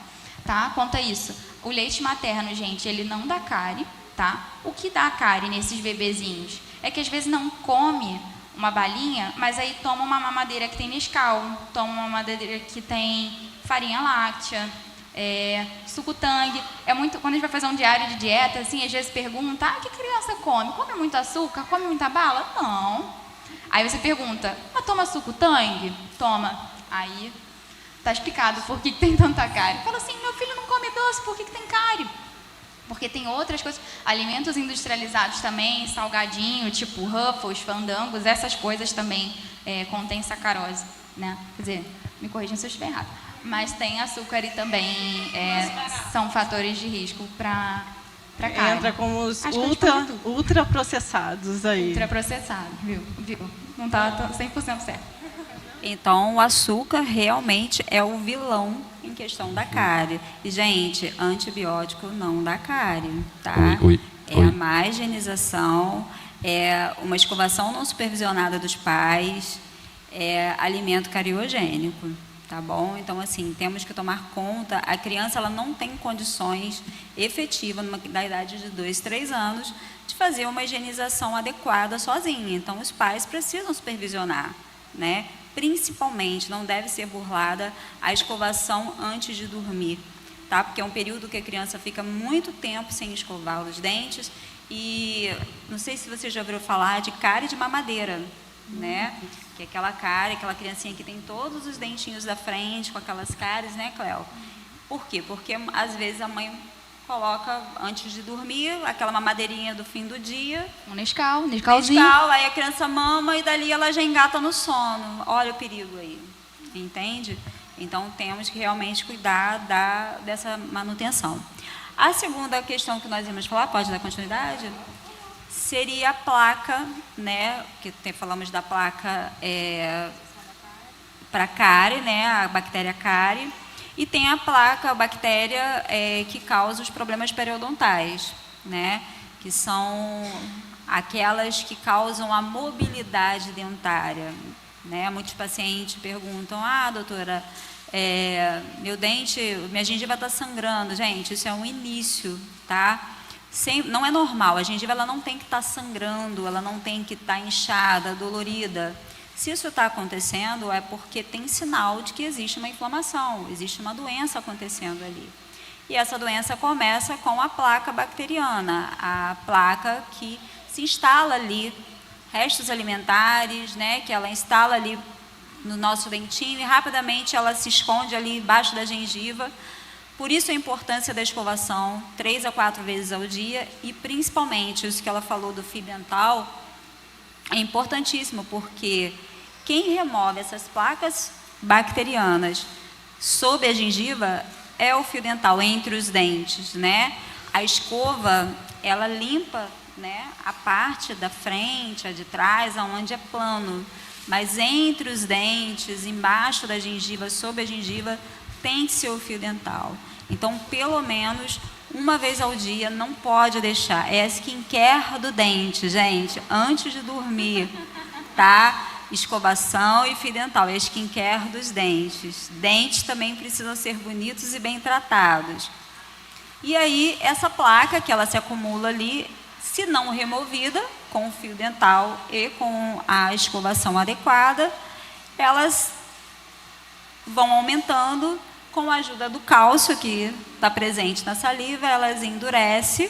Speaker 11: tá? Quanto a isso, o leite materno, gente, ele não dá cárie, tá? O que dá cárie nesses bebezinhos é que às vezes não come uma balinha, mas aí toma uma mamadeira que tem Nescau, toma uma mamadeira que tem farinha láctea, suco Tang. Quando a gente vai fazer um diário de dieta, assim, às vezes pergunta, que criança come? Come muito açúcar? Come muita bala? Não. Aí você pergunta, mas toma suco Tang? Toma. Aí tá explicado por que tem tanta cárie. Fala assim, meu filho não come doce, por que tem cárie? Porque tem outras coisas, alimentos industrializados também, salgadinho, tipo Ruffles, Fandangos, essas coisas também contêm sacarose, né? Quer dizer, me corrijam se eu estiver errado. Mas tem açúcar e também são fatores de risco para cárie.
Speaker 8: Entra como os ultraprocessados aí.
Speaker 11: Ultraprocessado, viu? Não está 100% certo.
Speaker 10: Então, o açúcar realmente é o vilão em questão da cárie. E, gente, antibiótico não dá cárie, tá? A má higienização, uma escovação não supervisionada dos pais, alimento cariogênico, tá bom? Então, assim, temos que tomar conta. A criança ela não tem condições efetivas, na idade de 2, 3 anos, de fazer uma higienização adequada sozinha. Então, os pais precisam supervisionar, né? Principalmente, não deve ser burlada a escovação antes de dormir, tá? Porque é um período que a criança fica muito tempo sem escovar os dentes e não sei se você já ouviu falar de cárie de mamadeira, né? Que é aquela cárie, aquela criancinha que tem todos os dentinhos da frente com aquelas cáries, né, Cléo? Por quê? Porque às vezes a mãe coloca antes de dormir aquela mamadeirinha do fim do dia.
Speaker 11: Um Nescauzinho.
Speaker 10: Aí a criança mama e dali ela já engata no sono. Olha o perigo aí, entende? Então temos que realmente cuidar dessa manutenção. A segunda questão que nós íamos falar, pode dar continuidade? Seria a placa, né? Que falamos da placa para cárie, né? A bactéria cárie. E tem a placa, a bactéria que causa os problemas periodontais, né? Que são aquelas que causam a mobilidade dentária, né? Muitos pacientes perguntam: ah, doutora, meu dente, minha gengiva está sangrando. Gente, isso é um início, tá? Não é normal, a gengiva ela não tem que estar sangrando, ela não tem que estar inchada, dolorida. Se isso está acontecendo, é porque tem sinal de que existe uma inflamação, existe uma doença acontecendo ali. E essa doença começa com a placa bacteriana, a placa que se instala ali, restos alimentares, né, que ela instala ali no nosso dentinho e rapidamente ela se esconde ali embaixo da gengiva. Por isso a importância da escovação 3 a 4 vezes ao dia e principalmente isso que ela falou do fio dental é importantíssimo, porque quem remove essas placas bacterianas sob a gengiva é o fio dental, entre os dentes, né? A escova, ela limpa, né, a parte da frente, a de trás, aonde é plano, mas entre os dentes, embaixo da gengiva, sob a gengiva, tem que ser o fio dental. Então, pelo menos uma vez ao dia, não pode deixar. É a skincare do dente, gente, antes de dormir, tá? Escovação e fio dental, é a skincare dos dentes. Dentes também precisam ser bonitos e bem tratados. E aí, essa placa que ela se acumula ali, se não removida, com o fio dental e com a escovação adequada, elas vão aumentando com a ajuda do cálcio que está presente na saliva, elas endurecem,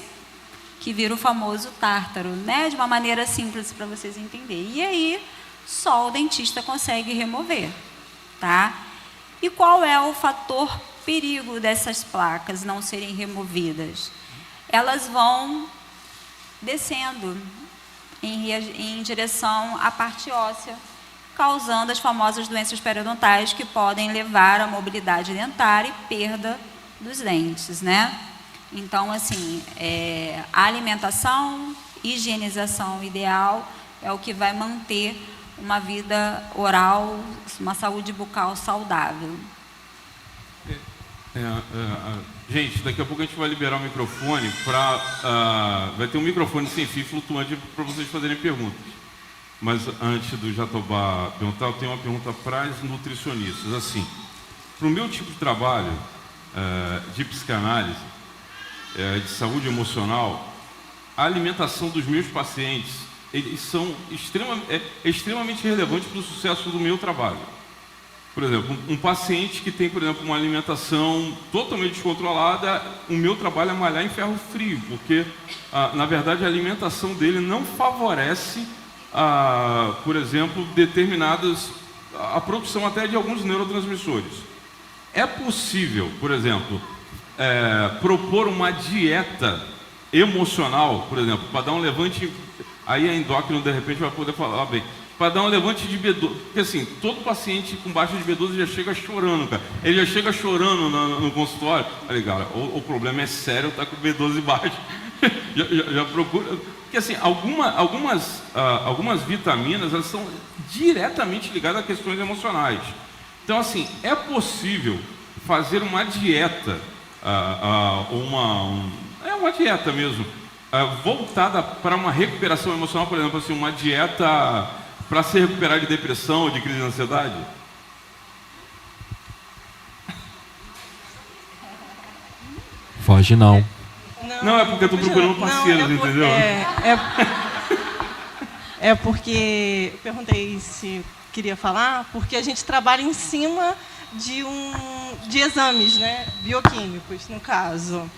Speaker 10: que vira o famoso tártaro, né? De uma maneira simples para vocês entenderem. E aí, só o dentista consegue remover, tá? E qual é o fator perigo dessas placas não serem removidas? Elas vão descendo em direção à parte óssea, causando as famosas doenças periodontais que podem levar à mobilidade dentária e perda dos dentes, né? Então, assim, a alimentação, higienização ideal é o que vai manter uma vida oral, uma saúde bucal saudável.
Speaker 6: Gente, daqui a pouco a gente vai liberar o microfone para... vai ter um microfone sem fio flutuante para vocês fazerem perguntas. Mas antes do Jatobá perguntar, eu tenho uma pergunta para as nutricionistas. Assim, para o meu tipo de trabalho de psicanálise, de saúde emocional, a alimentação dos meus pacientes eles são extremamente relevantes para o sucesso do meu trabalho. Por exemplo, um paciente que tem, por exemplo, uma alimentação totalmente descontrolada, o meu trabalho é malhar em ferro frio, porque, na verdade, a alimentação dele não favorece, por exemplo, a produção até de alguns neurotransmissores. É possível, por exemplo, propor uma dieta emocional, por exemplo, para dar um levante, aí a endócrino de repente vai poder falar bem, para dar um levante de B12, porque assim, todo paciente com baixa de B12 já chega chorando, cara. Ele já chega chorando no consultório. Falei, cara, o problema é sério, tá com B12 baixo. já procura. Porque assim, algumas vitaminas, elas são diretamente ligadas a questões emocionais. Então assim, é possível fazer uma dieta, uma dieta mesmo, voltada para uma recuperação emocional, por exemplo, assim, uma dieta para se recuperar de depressão ou de crise de ansiedade?
Speaker 9: Foge não.
Speaker 6: Não, é porque eu estou procurando parceiros, entendeu?
Speaker 8: É porque eu perguntei se queria falar, porque a gente trabalha em cima de exames, né, bioquímicos, no caso.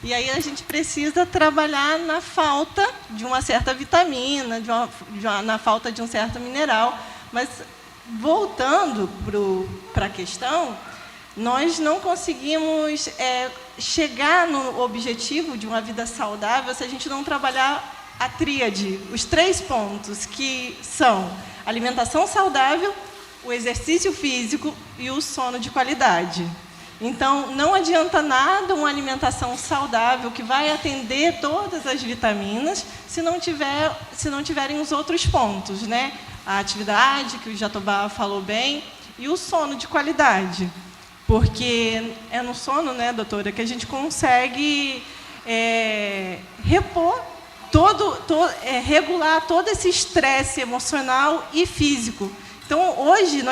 Speaker 8: E aí a gente precisa trabalhar na falta de uma certa vitamina, na falta de um certo mineral. Mas, voltando para a questão, nós não conseguimos chegar no objetivo de uma vida saudável se a gente não trabalhar a tríade, os 3 pontos, que são alimentação saudável, o exercício físico e o sono de qualidade. Então, não adianta nada uma alimentação saudável que vai atender todas as vitaminas se não tiverem os outros pontos, né? A atividade, que o Jatobá falou bem, e o sono de qualidade. Porque é no sono, né, doutora, que a gente consegue repor regular todo esse estresse emocional e físico. Então, hoje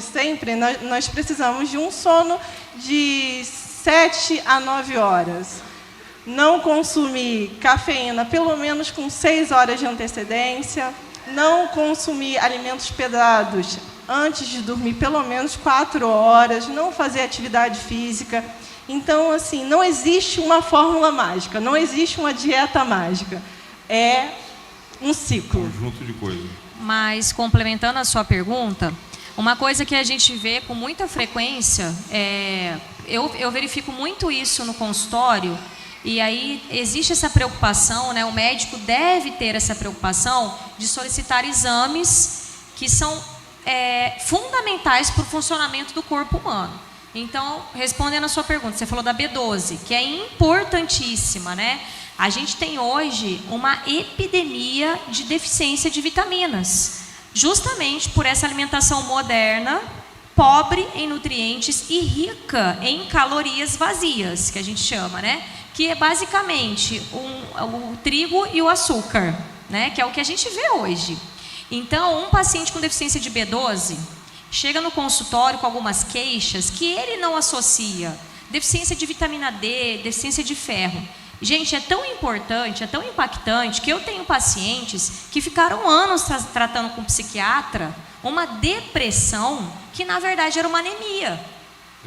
Speaker 8: sempre, nós precisamos de um sono de 7 a 9 horas. Não consumir cafeína pelo menos com 6 horas de antecedência. Não consumir alimentos pesados antes de dormir pelo menos 4 horas. Não fazer atividade física. Então, assim, não existe uma fórmula mágica, não existe uma dieta mágica. É um ciclo.
Speaker 6: Conjunto de coisas.
Speaker 5: Mas, complementando a sua pergunta, uma coisa que a gente vê com muita frequência, eu verifico muito isso no consultório, e aí existe essa preocupação, né? O médico deve ter essa preocupação de solicitar exames que são fundamentais para o funcionamento do corpo humano. Então, respondendo a sua pergunta, você falou da B12, que é importantíssima, né? A gente tem hoje uma epidemia de deficiência de vitaminas, justamente por essa alimentação moderna, pobre em nutrientes e rica em calorias vazias, que a gente chama, né? Que é basicamente o trigo e o açúcar, né? Que é o que a gente vê hoje. Então, um paciente com deficiência de B12 chega no consultório com algumas queixas que ele não associa. Deficiência de vitamina D, deficiência de ferro. Gente, é tão importante, é tão impactante, que eu tenho pacientes que ficaram anos tratando com psiquiatra uma depressão que, na verdade, era uma anemia.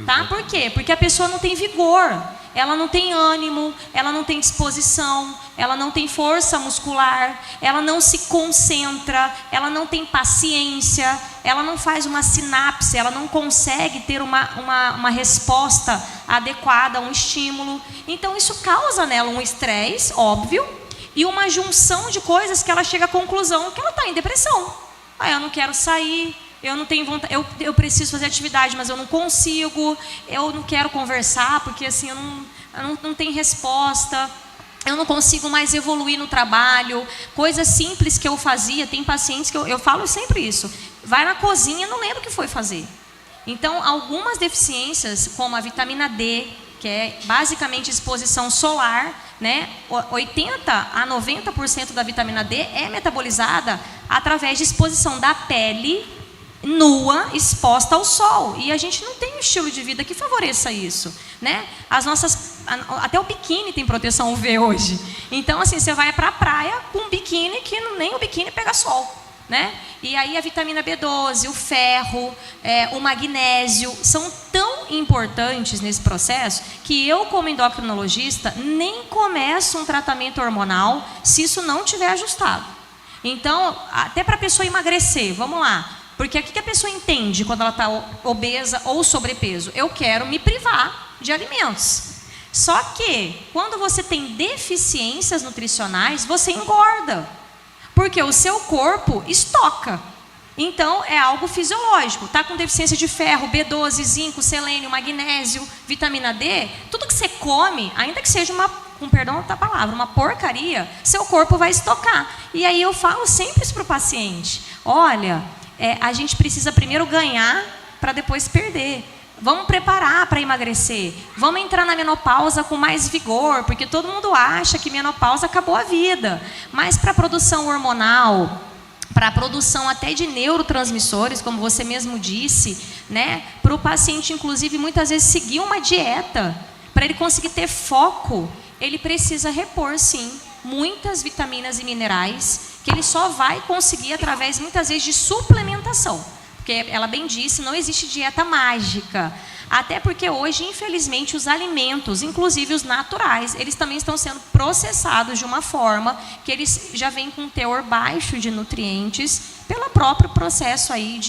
Speaker 5: Tá? Por quê? Porque a pessoa não tem vigor, ela não tem ânimo, ela não tem disposição, ela não tem força muscular, ela não se concentra, ela não tem paciência, ela não faz uma sinapse, ela não consegue ter uma resposta adequada a um estímulo. Então, isso causa nela um estresse, óbvio, e uma junção de coisas que ela chega à conclusão que ela está em depressão. Eu não quero sair, eu não tenho vontade, eu preciso fazer atividade, mas eu não consigo, eu não quero conversar, porque assim, eu não tenho resposta, eu não consigo mais evoluir no trabalho, coisas simples que eu fazia, tem pacientes que eu falo sempre isso, vai na cozinha, não lembra o que foi fazer. Então, algumas deficiências, como a vitamina D, que é basicamente exposição solar, né? 80% a 90% da vitamina D é metabolizada através de exposição da pele nua, exposta ao sol. E a gente não tem um estilo de vida que favoreça isso, né? Até o biquíni tem proteção UV hoje. Então, assim, você vai para a praia com um biquíni que nem o biquíni pega sol, né? E aí a vitamina B12, o ferro, o magnésio são tão importantes nesse processo que eu, como endocrinologista, nem começo um tratamento hormonal se isso não tiver ajustado. Então, até para a pessoa emagrecer, vamos lá. Porque o que a pessoa entende quando ela está obesa ou sobrepeso? Eu quero me privar de alimentos. Só que, quando você tem deficiências nutricionais, você engorda. Porque o seu corpo estoca. Então, é algo fisiológico. Está com deficiência de ferro, B12, zinco, selênio, magnésio, vitamina D, tudo que você come, ainda que seja com perdão da palavra, uma porcaria, seu corpo vai estocar. E aí eu falo sempre isso para o paciente. Olha, a gente precisa primeiro ganhar para depois perder. Vamos preparar para emagrecer. Vamos entrar na menopausa com mais vigor, porque todo mundo acha que menopausa acabou a vida. Mas para a produção hormonal, para a produção até de neurotransmissores, como você mesmo disse, né? Para o paciente, inclusive, muitas vezes seguir uma dieta, para ele conseguir ter foco, ele precisa repor, sim, muitas vitaminas e minerais, que ele só vai conseguir através, muitas vezes, de suplementação. Porque ela bem disse, não existe dieta mágica. Até porque hoje, infelizmente, os alimentos, inclusive os naturais, eles também estão sendo processados de uma forma que eles já vêm com um teor baixo de nutrientes, pelo próprio processo aí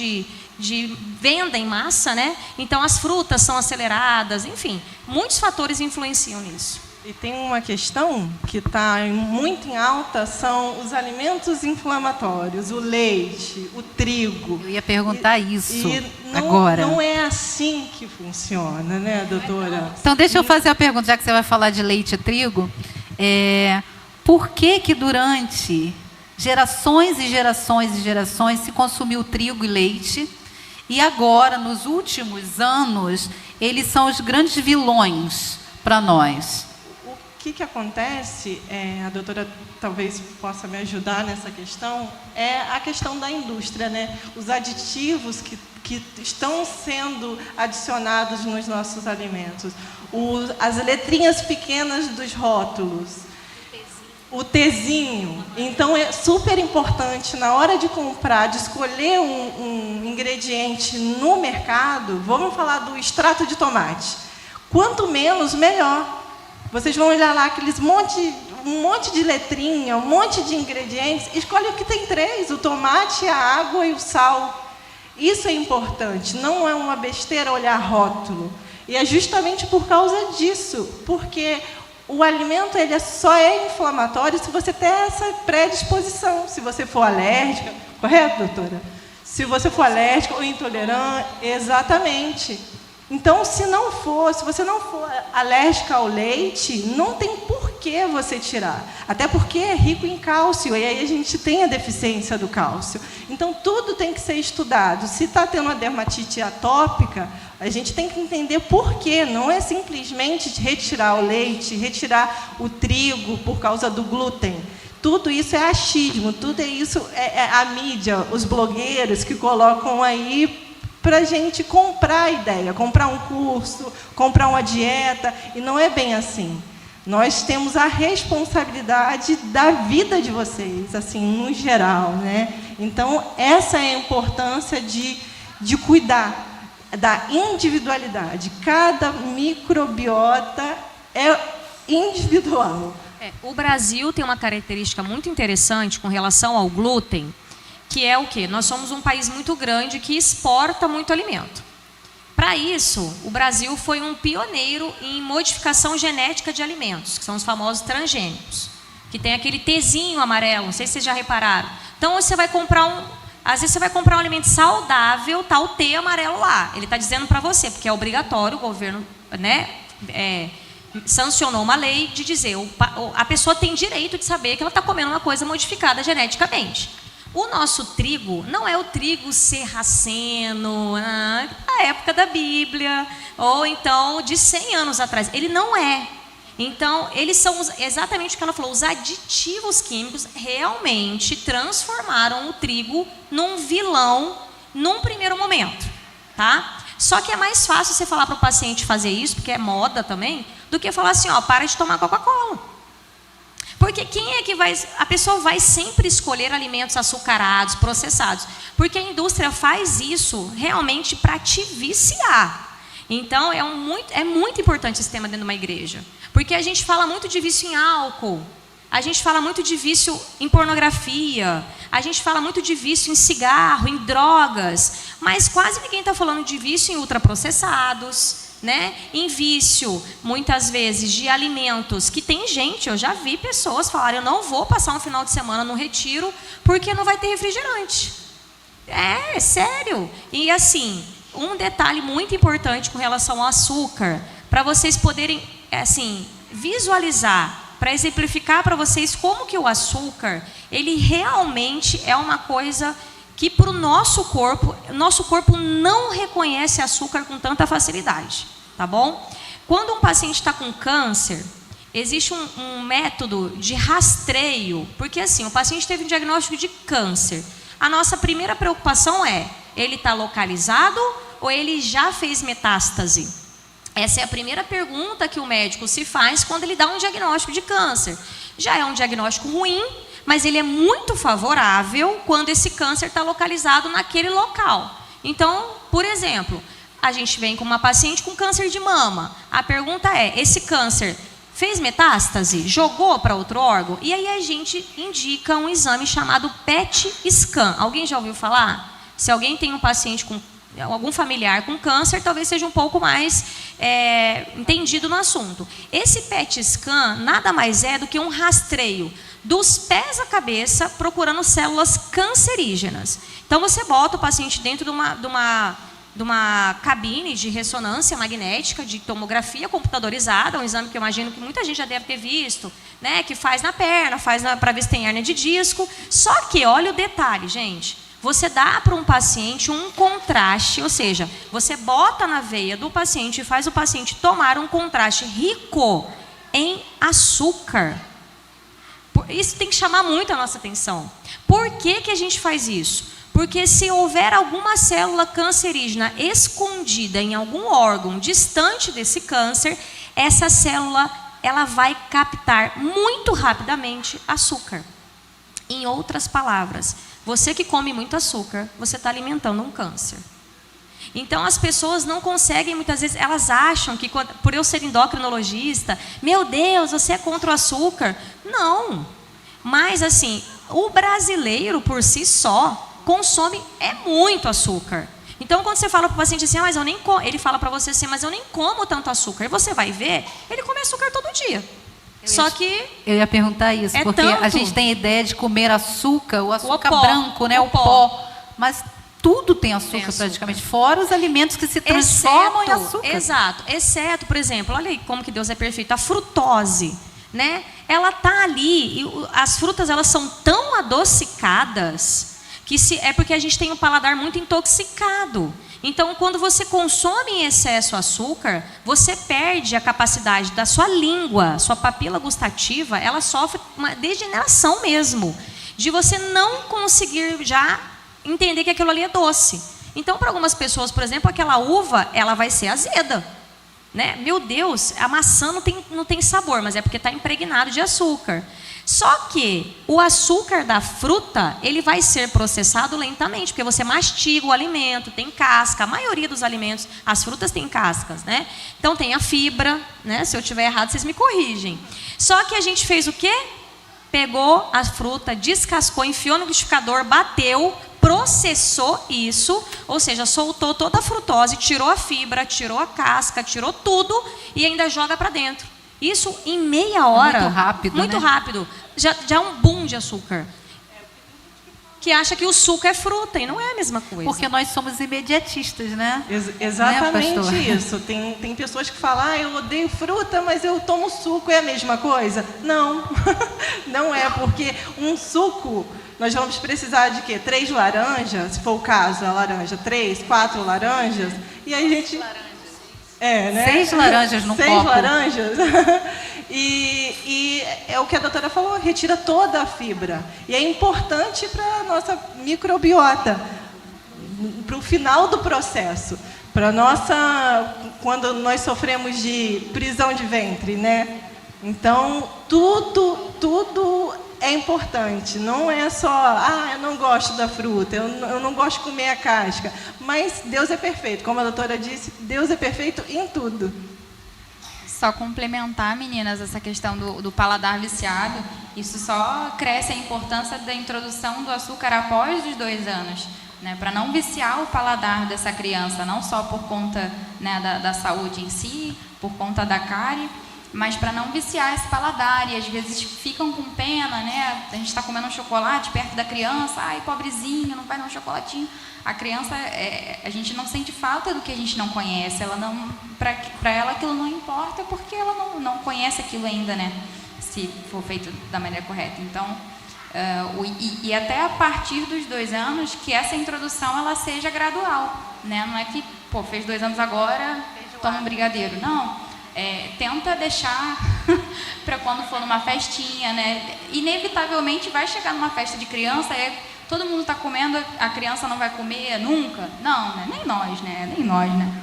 Speaker 5: de venda em massa, né? Então, as frutas são aceleradas, enfim, muitos fatores influenciam nisso.
Speaker 8: E tem uma questão que está muito em alta, são os alimentos inflamatórios, o leite, o trigo.
Speaker 1: Eu ia perguntar isso
Speaker 8: não,
Speaker 1: agora.
Speaker 8: Não é assim que funciona, né, doutora?
Speaker 1: Então, deixa eu fazer a pergunta, já que você vai falar de leite e trigo. Por que durante gerações e gerações e gerações se consumiu trigo e leite, e agora, nos últimos anos, eles são os grandes vilões para nós?
Speaker 8: que acontece, a doutora talvez possa me ajudar nessa questão, é a questão da indústria, né? Os aditivos que estão sendo adicionados nos nossos alimentos. As letrinhas pequenas dos rótulos. O tezinho. Então, é super importante, na hora de comprar, de escolher um ingrediente no mercado, vamos falar do extrato de tomate. Quanto menos, melhor. Vocês vão olhar lá aqueles um monte de letrinha, um monte de ingredientes, escolhe o que tem 3, o tomate, a água e o sal. Isso é importante, não é uma besteira olhar rótulo. E é justamente por causa disso, porque o alimento ele só é inflamatório se você tem essa predisposição, se você for alérgica, correto, doutora? Se você for alérgica ou intolerante, exatamente. Então, se você não for alérgica ao leite, não tem por que você tirar. Até porque é rico em cálcio, e aí a gente tem a deficiência do cálcio. Então, tudo tem que ser estudado. Se está tendo uma dermatite atópica, a gente tem que entender por quê. Não é simplesmente retirar o leite, retirar o trigo por causa do glúten. Tudo isso é achismo, tudo isso é a mídia, os blogueiros que colocam aí para a gente comprar a ideia, comprar um curso, comprar uma dieta, e não é bem assim. Nós temos a responsabilidade da vida de vocês, assim, no geral, né? Então, essa é a importância de cuidar da individualidade. Cada microbiota é individual.
Speaker 5: O Brasil tem uma característica muito interessante com relação ao glúten, que é o quê? Nós somos um país muito grande que exporta muito alimento. Para isso, o Brasil foi um pioneiro em modificação genética de alimentos, que são os famosos transgênicos, que tem aquele Tzinho amarelo, não sei se vocês já repararam. Então, você vai comprar às vezes você vai comprar um alimento saudável, tá o T amarelo lá. Ele está dizendo para você, porque é obrigatório, o governo, né, sancionou uma lei de dizer a pessoa tem direito de saber que ela está comendo uma coisa modificada geneticamente. O nosso trigo não é o trigo serraceno, da época da Bíblia, ou então de 100 anos atrás. Ele não é. Então, eles são exatamente o que ela falou, os aditivos químicos realmente transformaram o trigo num vilão num primeiro momento, tá? Só que é mais fácil você falar para o paciente fazer isso, porque é moda também, do que falar assim, ó, para de tomar Coca-Cola. Porque quem é que vai... A pessoa vai sempre escolher alimentos açucarados, processados. Porque a indústria faz isso realmente para te viciar. Então, é muito importante esse tema dentro de uma igreja. Porque a gente fala muito de vício em álcool. A gente fala muito de vício em pornografia. A gente fala muito de vício em cigarro, em drogas. Mas quase ninguém está falando de vício em ultraprocessados, né? Em vício, muitas vezes, de alimentos, que tem gente, eu já vi pessoas falarem, eu não vou passar um final de semana no retiro, porque não vai ter refrigerante. É sério. E assim, um detalhe muito importante com relação ao açúcar, para vocês poderem, assim, visualizar, para exemplificar para vocês como que o açúcar, ele realmente é uma coisa que para o nosso corpo não reconhece açúcar com tanta facilidade, tá bom? Quando um paciente está com câncer, existe um método de rastreio, porque assim, o paciente teve um diagnóstico de câncer. A nossa primeira preocupação é, ele está localizado ou ele já fez metástase? Essa é a primeira pergunta que o médico se faz quando ele dá um diagnóstico de câncer. Já é um diagnóstico ruim, mas ele é muito favorável quando esse câncer está localizado naquele local. Então, por exemplo, a gente vem com uma paciente com câncer de mama. A pergunta é, esse câncer fez metástase? Jogou para outro órgão? E aí a gente indica um exame chamado PET scan. Alguém já ouviu falar? Se alguém tem um paciente com algum familiar com câncer, talvez seja um pouco mais entendido no assunto. Esse PET scan nada mais é do que um rastreio dos pés à cabeça, procurando células cancerígenas. Então, você bota o paciente dentro de uma cabine de ressonância magnética, de tomografia computadorizada, um exame que eu imagino que muita gente já deve ter visto, né, que faz na perna, para ver se tem hérnia de disco. Só que, olha o detalhe, gente, você dá para um paciente um contraste, ou seja, você bota na veia do paciente e faz o paciente tomar um contraste rico em açúcar. Isso tem que chamar muito a nossa atenção. Por que que a gente faz isso? Porque se houver alguma célula cancerígena escondida em algum órgão distante desse câncer, essa célula ela vai captar muito rapidamente açúcar. Em outras palavras, você que come muito açúcar, você está alimentando um câncer. Então as pessoas não conseguem, muitas vezes, elas acham que, por eu ser endocrinologista, meu Deus, você é contra o açúcar. Não. Mas assim, o brasileiro por si só consome muito açúcar. Então quando você fala para o paciente assim, mas eu nem como, ele fala para você assim, mas eu nem como tanto açúcar. E você vai ver, ele come açúcar todo dia.
Speaker 2: Eu ia perguntar isso, porque a gente tem a ideia de comer açúcar, o açúcar branco, né, o pó. Mas tudo tem açúcar praticamente, fora os alimentos que se transformam em açúcar.
Speaker 5: Exato, exceto, por exemplo, olha aí como que Deus é perfeito, a frutose, né? Ela tá ali, e as frutas elas são tão adocicadas que é porque a gente tem um paladar muito intoxicado. Então, quando você consome em excesso açúcar, você perde a capacidade da sua língua, sua papila gustativa, ela sofre uma degeneração mesmo, de você não conseguir já entender que aquilo ali é doce. Então, para algumas pessoas, por exemplo, aquela uva, ela vai ser azeda, né? Meu Deus, a maçã não tem sabor, mas é porque está impregnado de açúcar. Só que o açúcar da fruta, ele vai ser processado lentamente, porque você mastiga o alimento, tem casca, a maioria dos alimentos, as frutas têm cascas, né? Então tem a fibra, né? Se eu estiver errado, vocês me corrigem. Só que a gente fez o quê? Pegou a fruta, descascou, enfiou no liquidificador, bateu, processou isso, ou seja, soltou toda a frutose, tirou a fibra, tirou a casca, tirou tudo e ainda joga para dentro. Isso em meia hora.
Speaker 2: Muito rápido,
Speaker 5: muito rápido. Já é um boom de açúcar. Que acha que o suco é fruta e não é a mesma coisa.
Speaker 2: Porque nós somos imediatistas, né?
Speaker 8: Exatamente,
Speaker 2: né,
Speaker 8: isso. Tem pessoas que falam, eu odeio fruta, mas eu tomo suco, é a mesma coisa? Não, não é, porque um suco, nós vamos precisar de quê? 3 laranjas, se for o caso, a laranja, 3, 4 laranjas, e aí a gente... né?
Speaker 2: 6 laranjas no copo.
Speaker 8: 6 laranjas. E é o que a doutora falou, retira toda a fibra. E é importante para a nossa microbiota, para o final do processo. Para quando nós sofremos de prisão de ventre, né? Então, tudo é importante. Não é só, eu não gosto da fruta, eu não gosto de comer a casca. Mas Deus é perfeito. Como a doutora disse, Deus é perfeito em tudo.
Speaker 11: Só complementar, meninas, essa questão do paladar viciado, isso só cresce a importância da introdução do açúcar após os 2 anos, né, para não viciar o paladar dessa criança, não só por conta, né, da saúde em si, por conta da cárie, mas para não viciar esse paladar. E às vezes ficam com pena, né? A gente está comendo um chocolate perto da criança, ai, pobrezinha, não vai dar um chocolatinho. A criança, a gente não sente falta do que a gente não conhece. Ela não, para ela aquilo não importa porque ela não conhece aquilo ainda, né? Se for feito da maneira correta. Então, e até a partir dos 2 anos que essa introdução ela seja gradual, né? Não é que, fez 2 anos agora, toma um brigadeiro. Não. Tenta deixar para quando for numa festinha, né? Inevitavelmente vai chegar numa festa de criança, todo mundo está comendo, a criança não vai comer nunca? Não, né? Nem nós, né?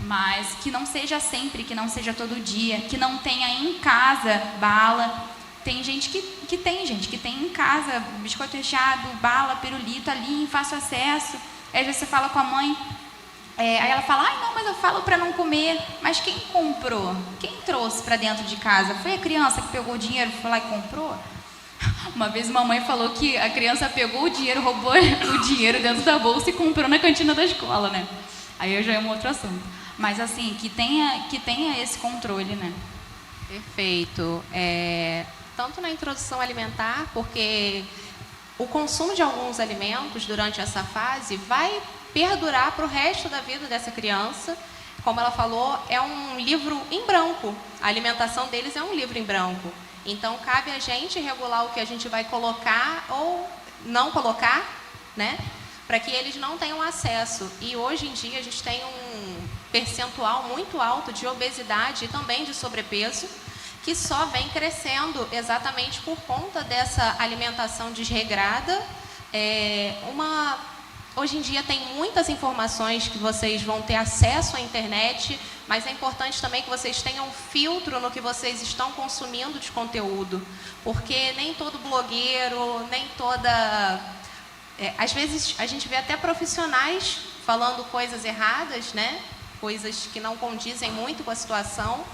Speaker 11: Mas que não seja sempre, que não seja todo dia, que não tenha em casa bala. Tem gente que tem em casa biscoito recheado, bala, pirulito ali em fácil acesso. Aí você fala com a mãe, aí ela fala, não, mas eu falo para não comer. Mas quem comprou? Quem trouxe para dentro de casa? Foi a criança que pegou o dinheiro, foi lá e comprou? Uma vez uma mãe falou que a criança pegou o dinheiro, roubou o dinheiro dentro da bolsa e comprou na cantina da escola, né? Aí já é um outro assunto. Mas assim, que tenha esse controle, né?
Speaker 7: Perfeito. Tanto na introdução alimentar, porque o consumo de alguns alimentos durante essa fase vai perdurar para o resto da vida dessa criança. Como ela falou, é um livro em branco. A alimentação deles é um livro em branco. Então, cabe a gente regular o que a gente vai colocar ou não colocar, né? Para que eles não tenham acesso. E hoje em dia a gente tem um percentual muito alto de obesidade e também de sobrepeso. que só vem crescendo exatamente por conta dessa alimentação desregrada. Hoje em dia tem muitas informações que vocês vão ter acesso à internet, mas é importante também que vocês tenham filtro no que vocês estão consumindo de conteúdo, porque nem todo blogueiro, nem toda... às vezes a gente vê até profissionais falando coisas erradas, né? Coisas que não condizem muito com a situação,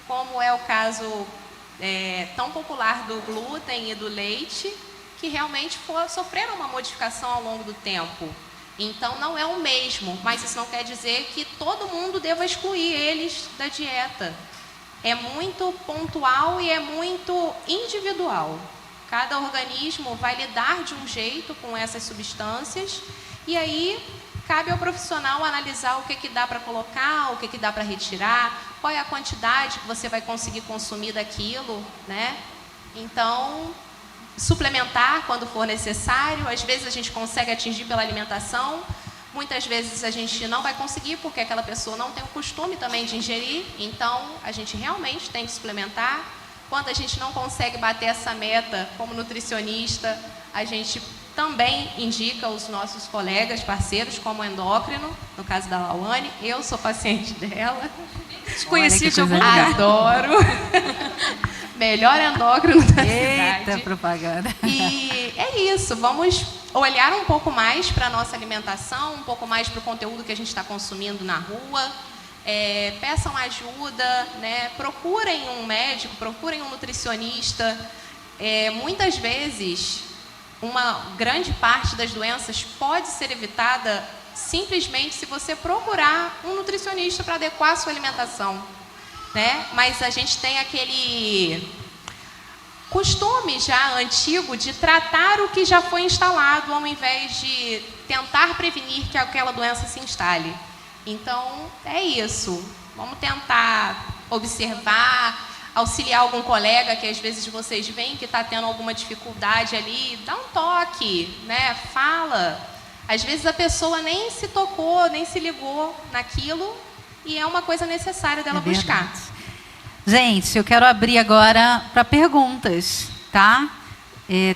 Speaker 7: como é o caso tão popular do glúten e do leite, que realmente sofreram uma modificação ao longo do tempo. Então, não é o mesmo, mas isso não quer dizer que todo mundo deva excluir eles da dieta. É muito pontual e é muito individual. Cada organismo vai lidar de um jeito com essas substâncias e aí cabe ao profissional analisar o que dá para colocar, o que dá para retirar, qual é a quantidade que você vai conseguir consumir daquilo, né? Então, suplementar quando for necessário. Às vezes a gente consegue atingir pela alimentação, muitas vezes a gente não vai conseguir porque aquela pessoa não tem o costume também de ingerir, então a gente realmente tem que suplementar. Quando a gente não consegue bater essa meta como nutricionista, a gente também indica os nossos colegas, parceiros, como endócrino, no caso da Lauane, eu sou paciente dela.
Speaker 2: Conheci de algum lugar.
Speaker 7: Adoro. Melhor endócrino da
Speaker 2: Eita,
Speaker 7: cidade.
Speaker 2: propaganda.
Speaker 7: E é isso, vamos olhar um pouco mais para a nossa alimentação, um pouco mais para o conteúdo que a gente está consumindo na rua. Peçam ajuda, né? Procurem um médico, procurem um nutricionista. Muitas vezes, uma grande parte das doenças pode ser evitada simplesmente se você procurar um nutricionista para adequar a sua alimentação, né? Mas a gente tem aquele costume já antigo de tratar o que já foi instalado, ao invés de tentar prevenir que aquela doença se instale. Então, é isso. Vamos tentar observar, auxiliar algum colega que às vezes vocês veem que está tendo alguma dificuldade ali, dá um toque, né? Fala. Às vezes a pessoa nem se tocou, nem se ligou naquilo e é uma coisa necessária dela buscar.
Speaker 2: Gente, eu quero abrir agora para perguntas, tá?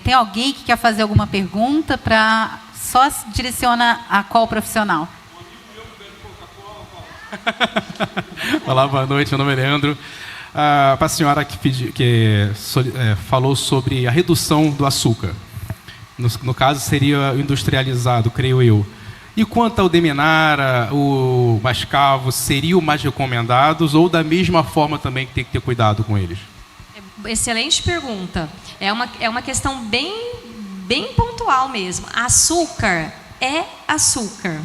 Speaker 2: Tem alguém que quer fazer alguma pergunta para só se direciona a qual profissional?
Speaker 12: Olá, boa noite, meu nome é Leandro. Para a senhora que falou sobre a redução do açúcar, no caso seria o industrializado, creio eu. E quanto ao Demerara, o mascavo, seriam mais recomendados ou da mesma forma também que tem que ter cuidado com eles?
Speaker 5: Excelente pergunta. É uma questão bem pontual mesmo. Açúcar é açúcar.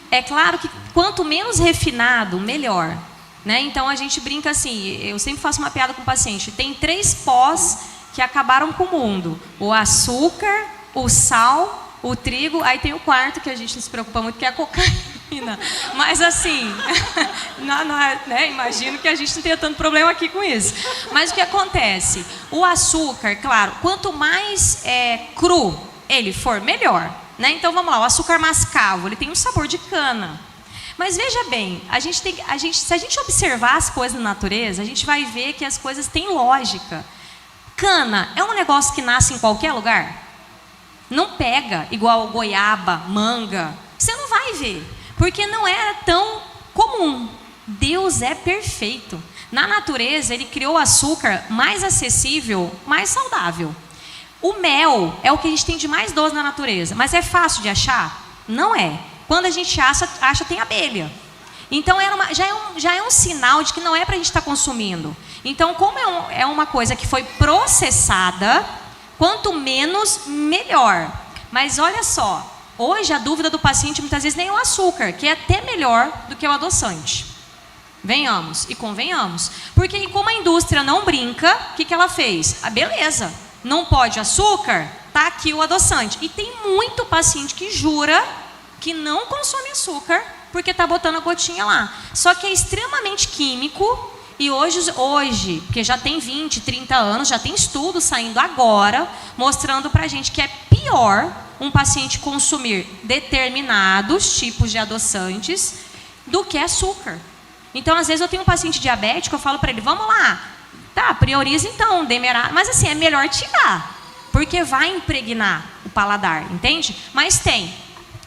Speaker 5: É claro que quanto menos refinado, melhor. Né? Então a gente brinca assim, eu sempre faço uma piada com o paciente. Tem 3 pós que acabaram com o mundo: o açúcar, o sal, o trigo, aí tem o quarto que a gente não se preocupa muito, que é a cocaína. Mas assim, né? Imagino que a gente não tenha tanto problema aqui com isso. Mas o que acontece? O açúcar, claro, quanto mais cru ele for, melhor. Né? Então vamos lá, o açúcar mascavo, ele tem um sabor de cana. Mas veja bem, se a gente observar as coisas na natureza, a gente vai ver que as coisas têm lógica. Cana é um negócio que nasce em qualquer lugar? Não pega igual goiaba, manga. Você não vai ver, porque não era tão comum. Deus é perfeito. Na natureza, Ele criou o açúcar mais acessível, mais saudável. O mel é o que a gente tem de mais doce na natureza, mas é fácil de achar? Não é. Quando a gente acha tem abelha. Então já é um sinal de que não é para a gente estar consumindo. Então, como é uma coisa que foi processada, quanto menos, melhor. Mas olha só, hoje a dúvida do paciente muitas vezes nem é o açúcar, que é até melhor do que o adoçante. Venhamos e convenhamos. Porque como a indústria não brinca, o que ela fez? Beleza, não pode açúcar, tá aqui o adoçante. E tem muito paciente que jura que não consome açúcar porque está botando a gotinha lá. Só que é extremamente químico. E hoje, porque já tem 20, 30 anos, já tem estudos saindo agora, mostrando para a gente que é pior um paciente consumir determinados tipos de adoçantes do que açúcar. Então, às vezes, eu tenho um paciente diabético, eu falo para ele, vamos lá, Tá, prioriza então, demerara. Mas assim, é melhor tirar, porque vai impregnar o paladar, entende? Mas tem.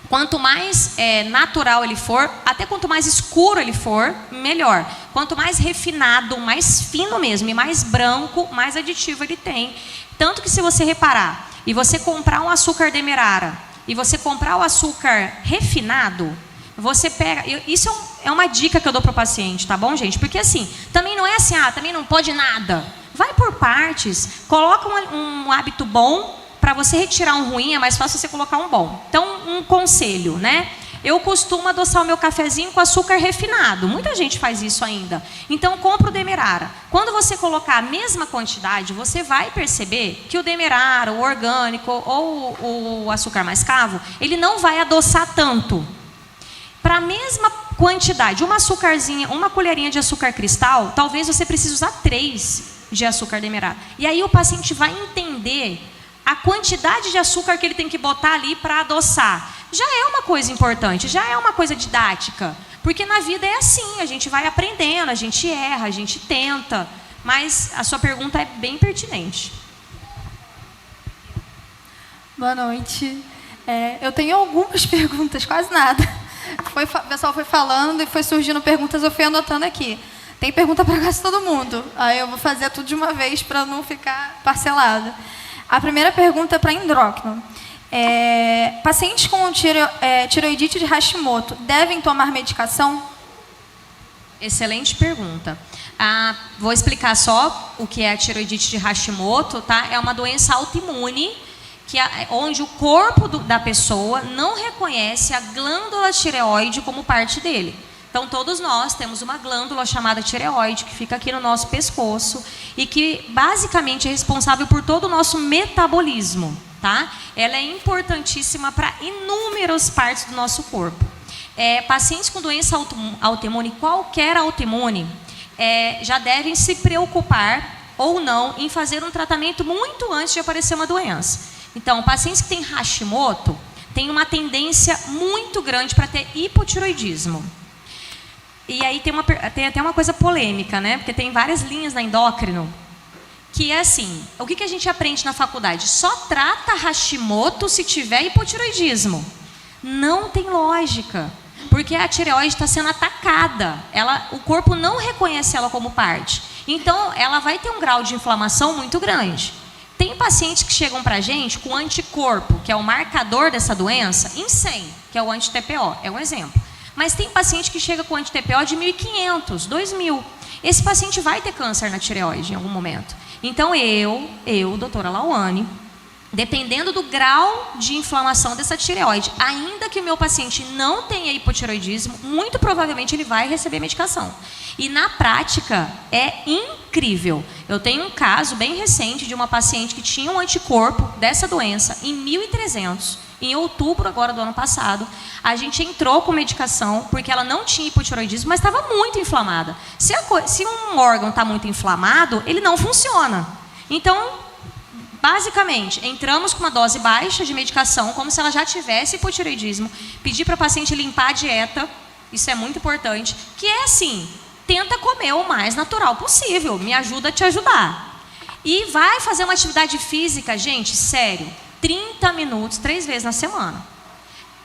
Speaker 5: Quanto mais natural ele for, até quanto mais escuro ele for, melhor. Quanto mais refinado, mais fino mesmo, e mais branco, mais aditivo ele tem. Tanto que se você reparar, e você comprar um açúcar demerara, e você comprar o açúcar refinado, você pega... Isso é uma dica que eu dou para o paciente, tá bom, gente? Porque assim, também não é assim, também não pode nada. Vai por partes, coloca um hábito bom, para você retirar um ruim, é mais fácil você colocar um bom. Então, um conselho, né? Eu costumo adoçar o meu cafezinho com açúcar refinado. Muita gente faz isso ainda. Então, compra o demerara. Quando você colocar a mesma quantidade, você vai perceber que o demerara, o orgânico ou o açúcar mascavo, ele não vai adoçar tanto. Para a mesma quantidade, uma colherinha de açúcar cristal, talvez você precise usar 3 de açúcar demerara. E aí o paciente vai entender a quantidade de açúcar que ele tem que botar ali para adoçar. Já é uma coisa importante, já é uma coisa didática. Porque na vida é assim, a gente vai aprendendo, a gente erra, a gente tenta. Mas a sua pergunta é bem pertinente.
Speaker 13: Boa noite. Eu tenho algumas perguntas, quase nada. O pessoal foi falando e foi surgindo perguntas, eu fui anotando aqui. Tem pergunta para quase todo mundo. Aí eu vou fazer tudo de uma vez para não ficar parcelado. A primeira pergunta é para endócrino. Pacientes com tireoidite de Hashimoto devem tomar medicação?
Speaker 5: Excelente pergunta. Vou explicar só o que é a tireoidite de Hashimoto, tá? É uma doença autoimune onde o corpo da pessoa não reconhece a glândula tireoide como parte dele. Então, todos nós temos uma glândula chamada tireoide, que fica aqui no nosso pescoço, e que basicamente é responsável por todo o nosso metabolismo, tá? Ela é importantíssima para inúmeras partes do nosso corpo. Pacientes com doença autoimune, qualquer autoimune, já devem se preocupar ou não em fazer um tratamento muito antes de aparecer uma doença. Então, pacientes que têm Hashimoto têm uma tendência muito grande para ter hipotireoidismo. E aí tem até uma coisa polêmica, né? Porque tem várias linhas na endócrino, que é assim, o que a gente aprende na faculdade? Só trata Hashimoto se tiver hipotireoidismo. Não tem lógica, porque a tireoide está sendo atacada. O corpo não reconhece ela como parte. Então, ela vai ter um grau de inflamação muito grande. Tem pacientes que chegam para a gente com anticorpo, que é o marcador dessa doença, em 100, que é o anti-TPO, é um exemplo. Mas tem paciente que chega com anti-TPO de 1.500, 2.000. Esse paciente vai ter câncer na tireoide em algum momento. Então eu, doutora Lauane, dependendo do grau de inflamação dessa tireoide, ainda que o meu paciente não tenha hipotireoidismo, muito provavelmente ele vai receber medicação. E na prática é incrível. Eu tenho um caso bem recente de uma paciente que tinha um anticorpo dessa doença em 1.300. Em outubro agora do ano passado, a gente entrou com medicação porque ela não tinha hipotireoidismo, mas estava muito inflamada. Se um órgão está muito inflamado, ele não funciona. Então, basicamente, entramos com uma dose baixa de medicação, como se ela já tivesse hipotireoidismo. Pedi para a paciente limpar a dieta, isso é muito importante, que é assim, tenta comer o mais natural possível, me ajuda a te ajudar. E vai fazer uma atividade física, gente, sério, 30 minutos, 3 vezes na semana.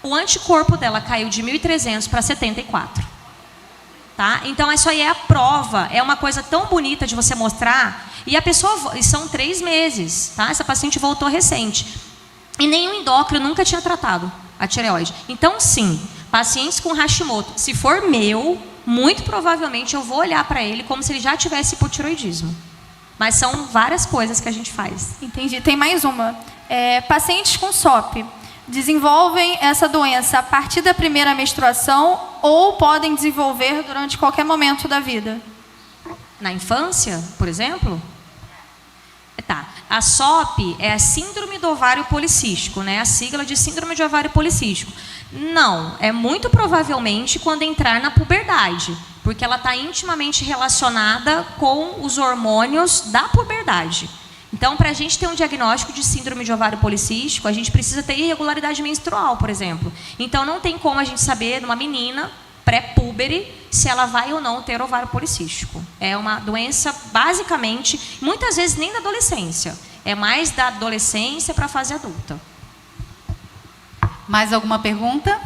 Speaker 5: O anticorpo dela caiu de 1.300 para 74. Tá? Então, isso aí é a prova. É uma coisa tão bonita de você mostrar. E a pessoa... E são 3 meses. Tá? Essa paciente voltou recente. E nenhum endócrino nunca tinha tratado a tireoide. Então, sim, pacientes com Hashimoto, se for meu, muito provavelmente eu vou olhar para ele como se ele já tivesse hipotireoidismo. Mas são várias coisas que a gente faz.
Speaker 13: Entendi. Tem mais uma. Pacientes com SOP desenvolvem essa doença a partir da primeira menstruação ou podem desenvolver durante qualquer momento da vida?
Speaker 5: Na infância, por exemplo? Tá. A SOP é a síndrome do ovário policístico, né? A sigla de síndrome de ovário policístico. Não, é muito provavelmente quando entrar na puberdade, porque ela está intimamente relacionada com os hormônios da puberdade. Então, para a gente ter um diagnóstico de síndrome de ovário policístico, a gente precisa ter irregularidade menstrual, por exemplo. Então, não tem como a gente saber, numa menina, pré-púbere, se ela vai ou não ter ovário policístico. É uma doença, basicamente, muitas vezes nem da adolescência, é mais da adolescência para a fase adulta.
Speaker 2: Mais alguma pergunta?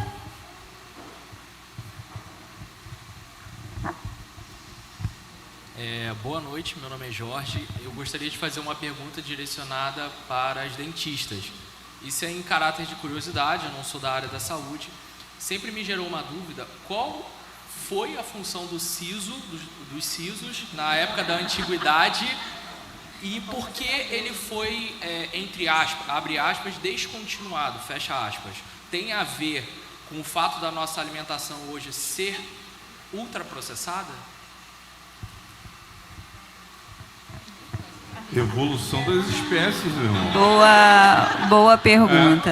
Speaker 14: Boa noite, meu nome é Jorge. Eu gostaria de fazer uma pergunta direcionada para as dentistas. Isso é em caráter de curiosidade, eu não sou da área da saúde. Sempre me gerou uma dúvida, qual foi a função do siso, dos sisos, na época da antiguidade, e por que ele foi, entre aspas, abre aspas, descontinuado, fecha aspas. Tem a ver com o fato da nossa alimentação hoje ser ultraprocessada?
Speaker 6: Evolução das espécies, meu irmão.
Speaker 10: Boa pergunta.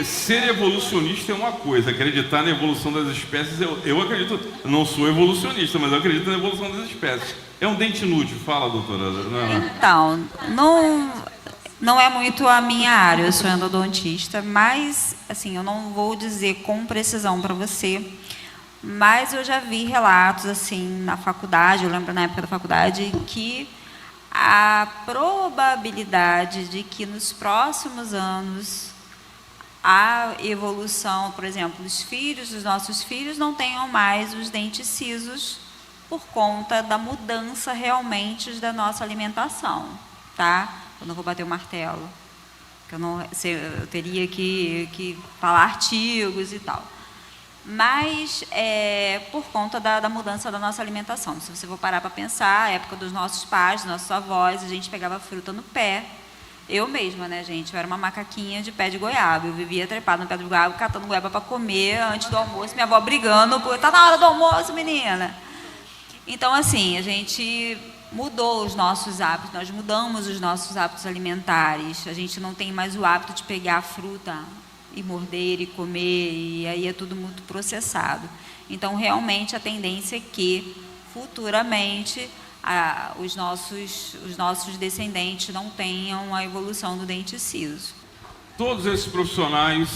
Speaker 6: Ser evolucionista é uma coisa, acreditar na evolução das espécies, eu acredito, eu não sou evolucionista, mas eu acredito na evolução das espécies. É um dente inútil, fala, doutora.
Speaker 10: Então, não é muito a minha área, eu sou endodontista, mas, assim, eu não vou dizer com precisão para você, mas eu já vi relatos, assim, na faculdade, eu lembro na época da faculdade, que a probabilidade de que nos próximos anos a evolução, por exemplo, dos nossos filhos não tenham mais os dentes cisos por conta da mudança realmente da nossa alimentação, tá? Eu não vou bater o martelo, porque eu teria que falar artigos e tal. Mas por conta da mudança da nossa alimentação. Se você for parar para pensar, a época dos nossos pais, dos nossos avós, a gente pegava fruta no pé. Eu mesma, né, gente? Eu era uma macaquinha de pé de goiaba. Eu vivia trepada no pé de goiaba, catando goiaba para comer antes do almoço. Minha avó brigando, porque tá na hora do almoço, menina. Então, assim, a gente mudou os nossos hábitos, nós mudamos os nossos hábitos alimentares. A gente não tem mais o hábito de pegar a fruta e morder e comer, e aí é tudo muito processado. Então, realmente, a tendência é que, futuramente, os nossos descendentes não tenham a evolução do dente ciso.
Speaker 6: Todos esses profissionais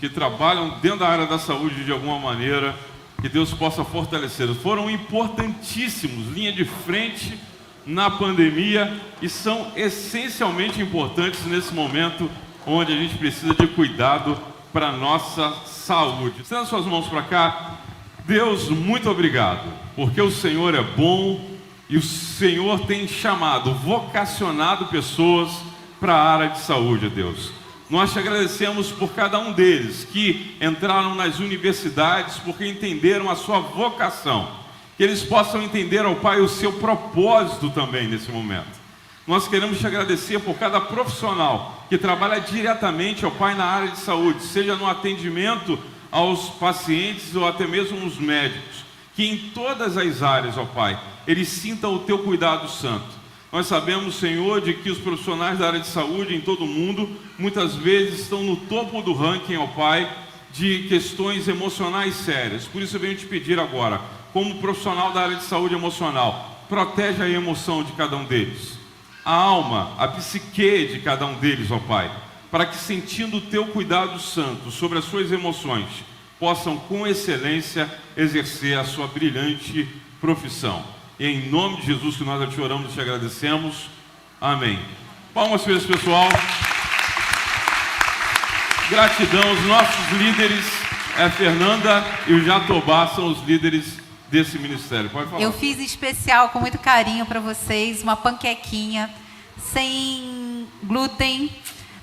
Speaker 6: que trabalham dentro da área da saúde de alguma maneira, que Deus possa fortalecê-los, foram importantíssimos, linha de frente na pandemia, e são essencialmente importantes nesse momento onde a gente precisa de cuidado para a nossa saúde. Estenda suas mãos para cá. Deus, muito obrigado, porque o Senhor é bom e o Senhor tem chamado, vocacionado pessoas para a área de saúde, Deus. Nós te agradecemos por cada um deles que entraram nas universidades porque entenderam a sua vocação. Que eles possam entender, ó Pai, o seu propósito também nesse momento. Nós queremos te agradecer por cada profissional que trabalha diretamente, ó Pai, na área de saúde, seja no atendimento aos pacientes ou até mesmo os médicos. Que em todas as áreas, ó Pai, eles sintam o teu cuidado santo. Nós sabemos, Senhor, de que os profissionais da área de saúde em todo o mundo, muitas vezes estão no topo do ranking, ó Pai, de questões emocionais sérias. Por isso eu venho te pedir agora, como profissional da área de saúde emocional, protege a emoção de cada um deles. A alma, a psique de cada um deles, ó Pai, para que, sentindo o teu cuidado santo sobre as suas emoções, possam com excelência exercer a sua brilhante profissão. E em nome de Jesus que nós te oramos e te agradecemos. Amém. Palmas para esse pessoal. Gratidão. Os nossos líderes, a Fernanda e o Jatobá, são os líderes desse ministério. Pode falar.
Speaker 2: Eu fiz especial, com muito carinho para vocês, uma panquequinha sem glúten,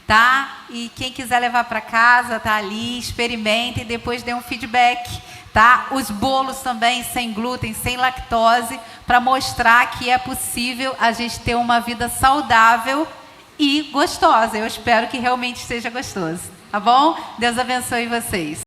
Speaker 2: tá? E quem quiser levar para casa, tá ali, experimente e depois dê um feedback, tá? Os bolos também sem glúten, sem lactose, para mostrar que é possível a gente ter uma vida saudável e gostosa. Eu espero que realmente seja gostoso, tá bom? Deus abençoe vocês.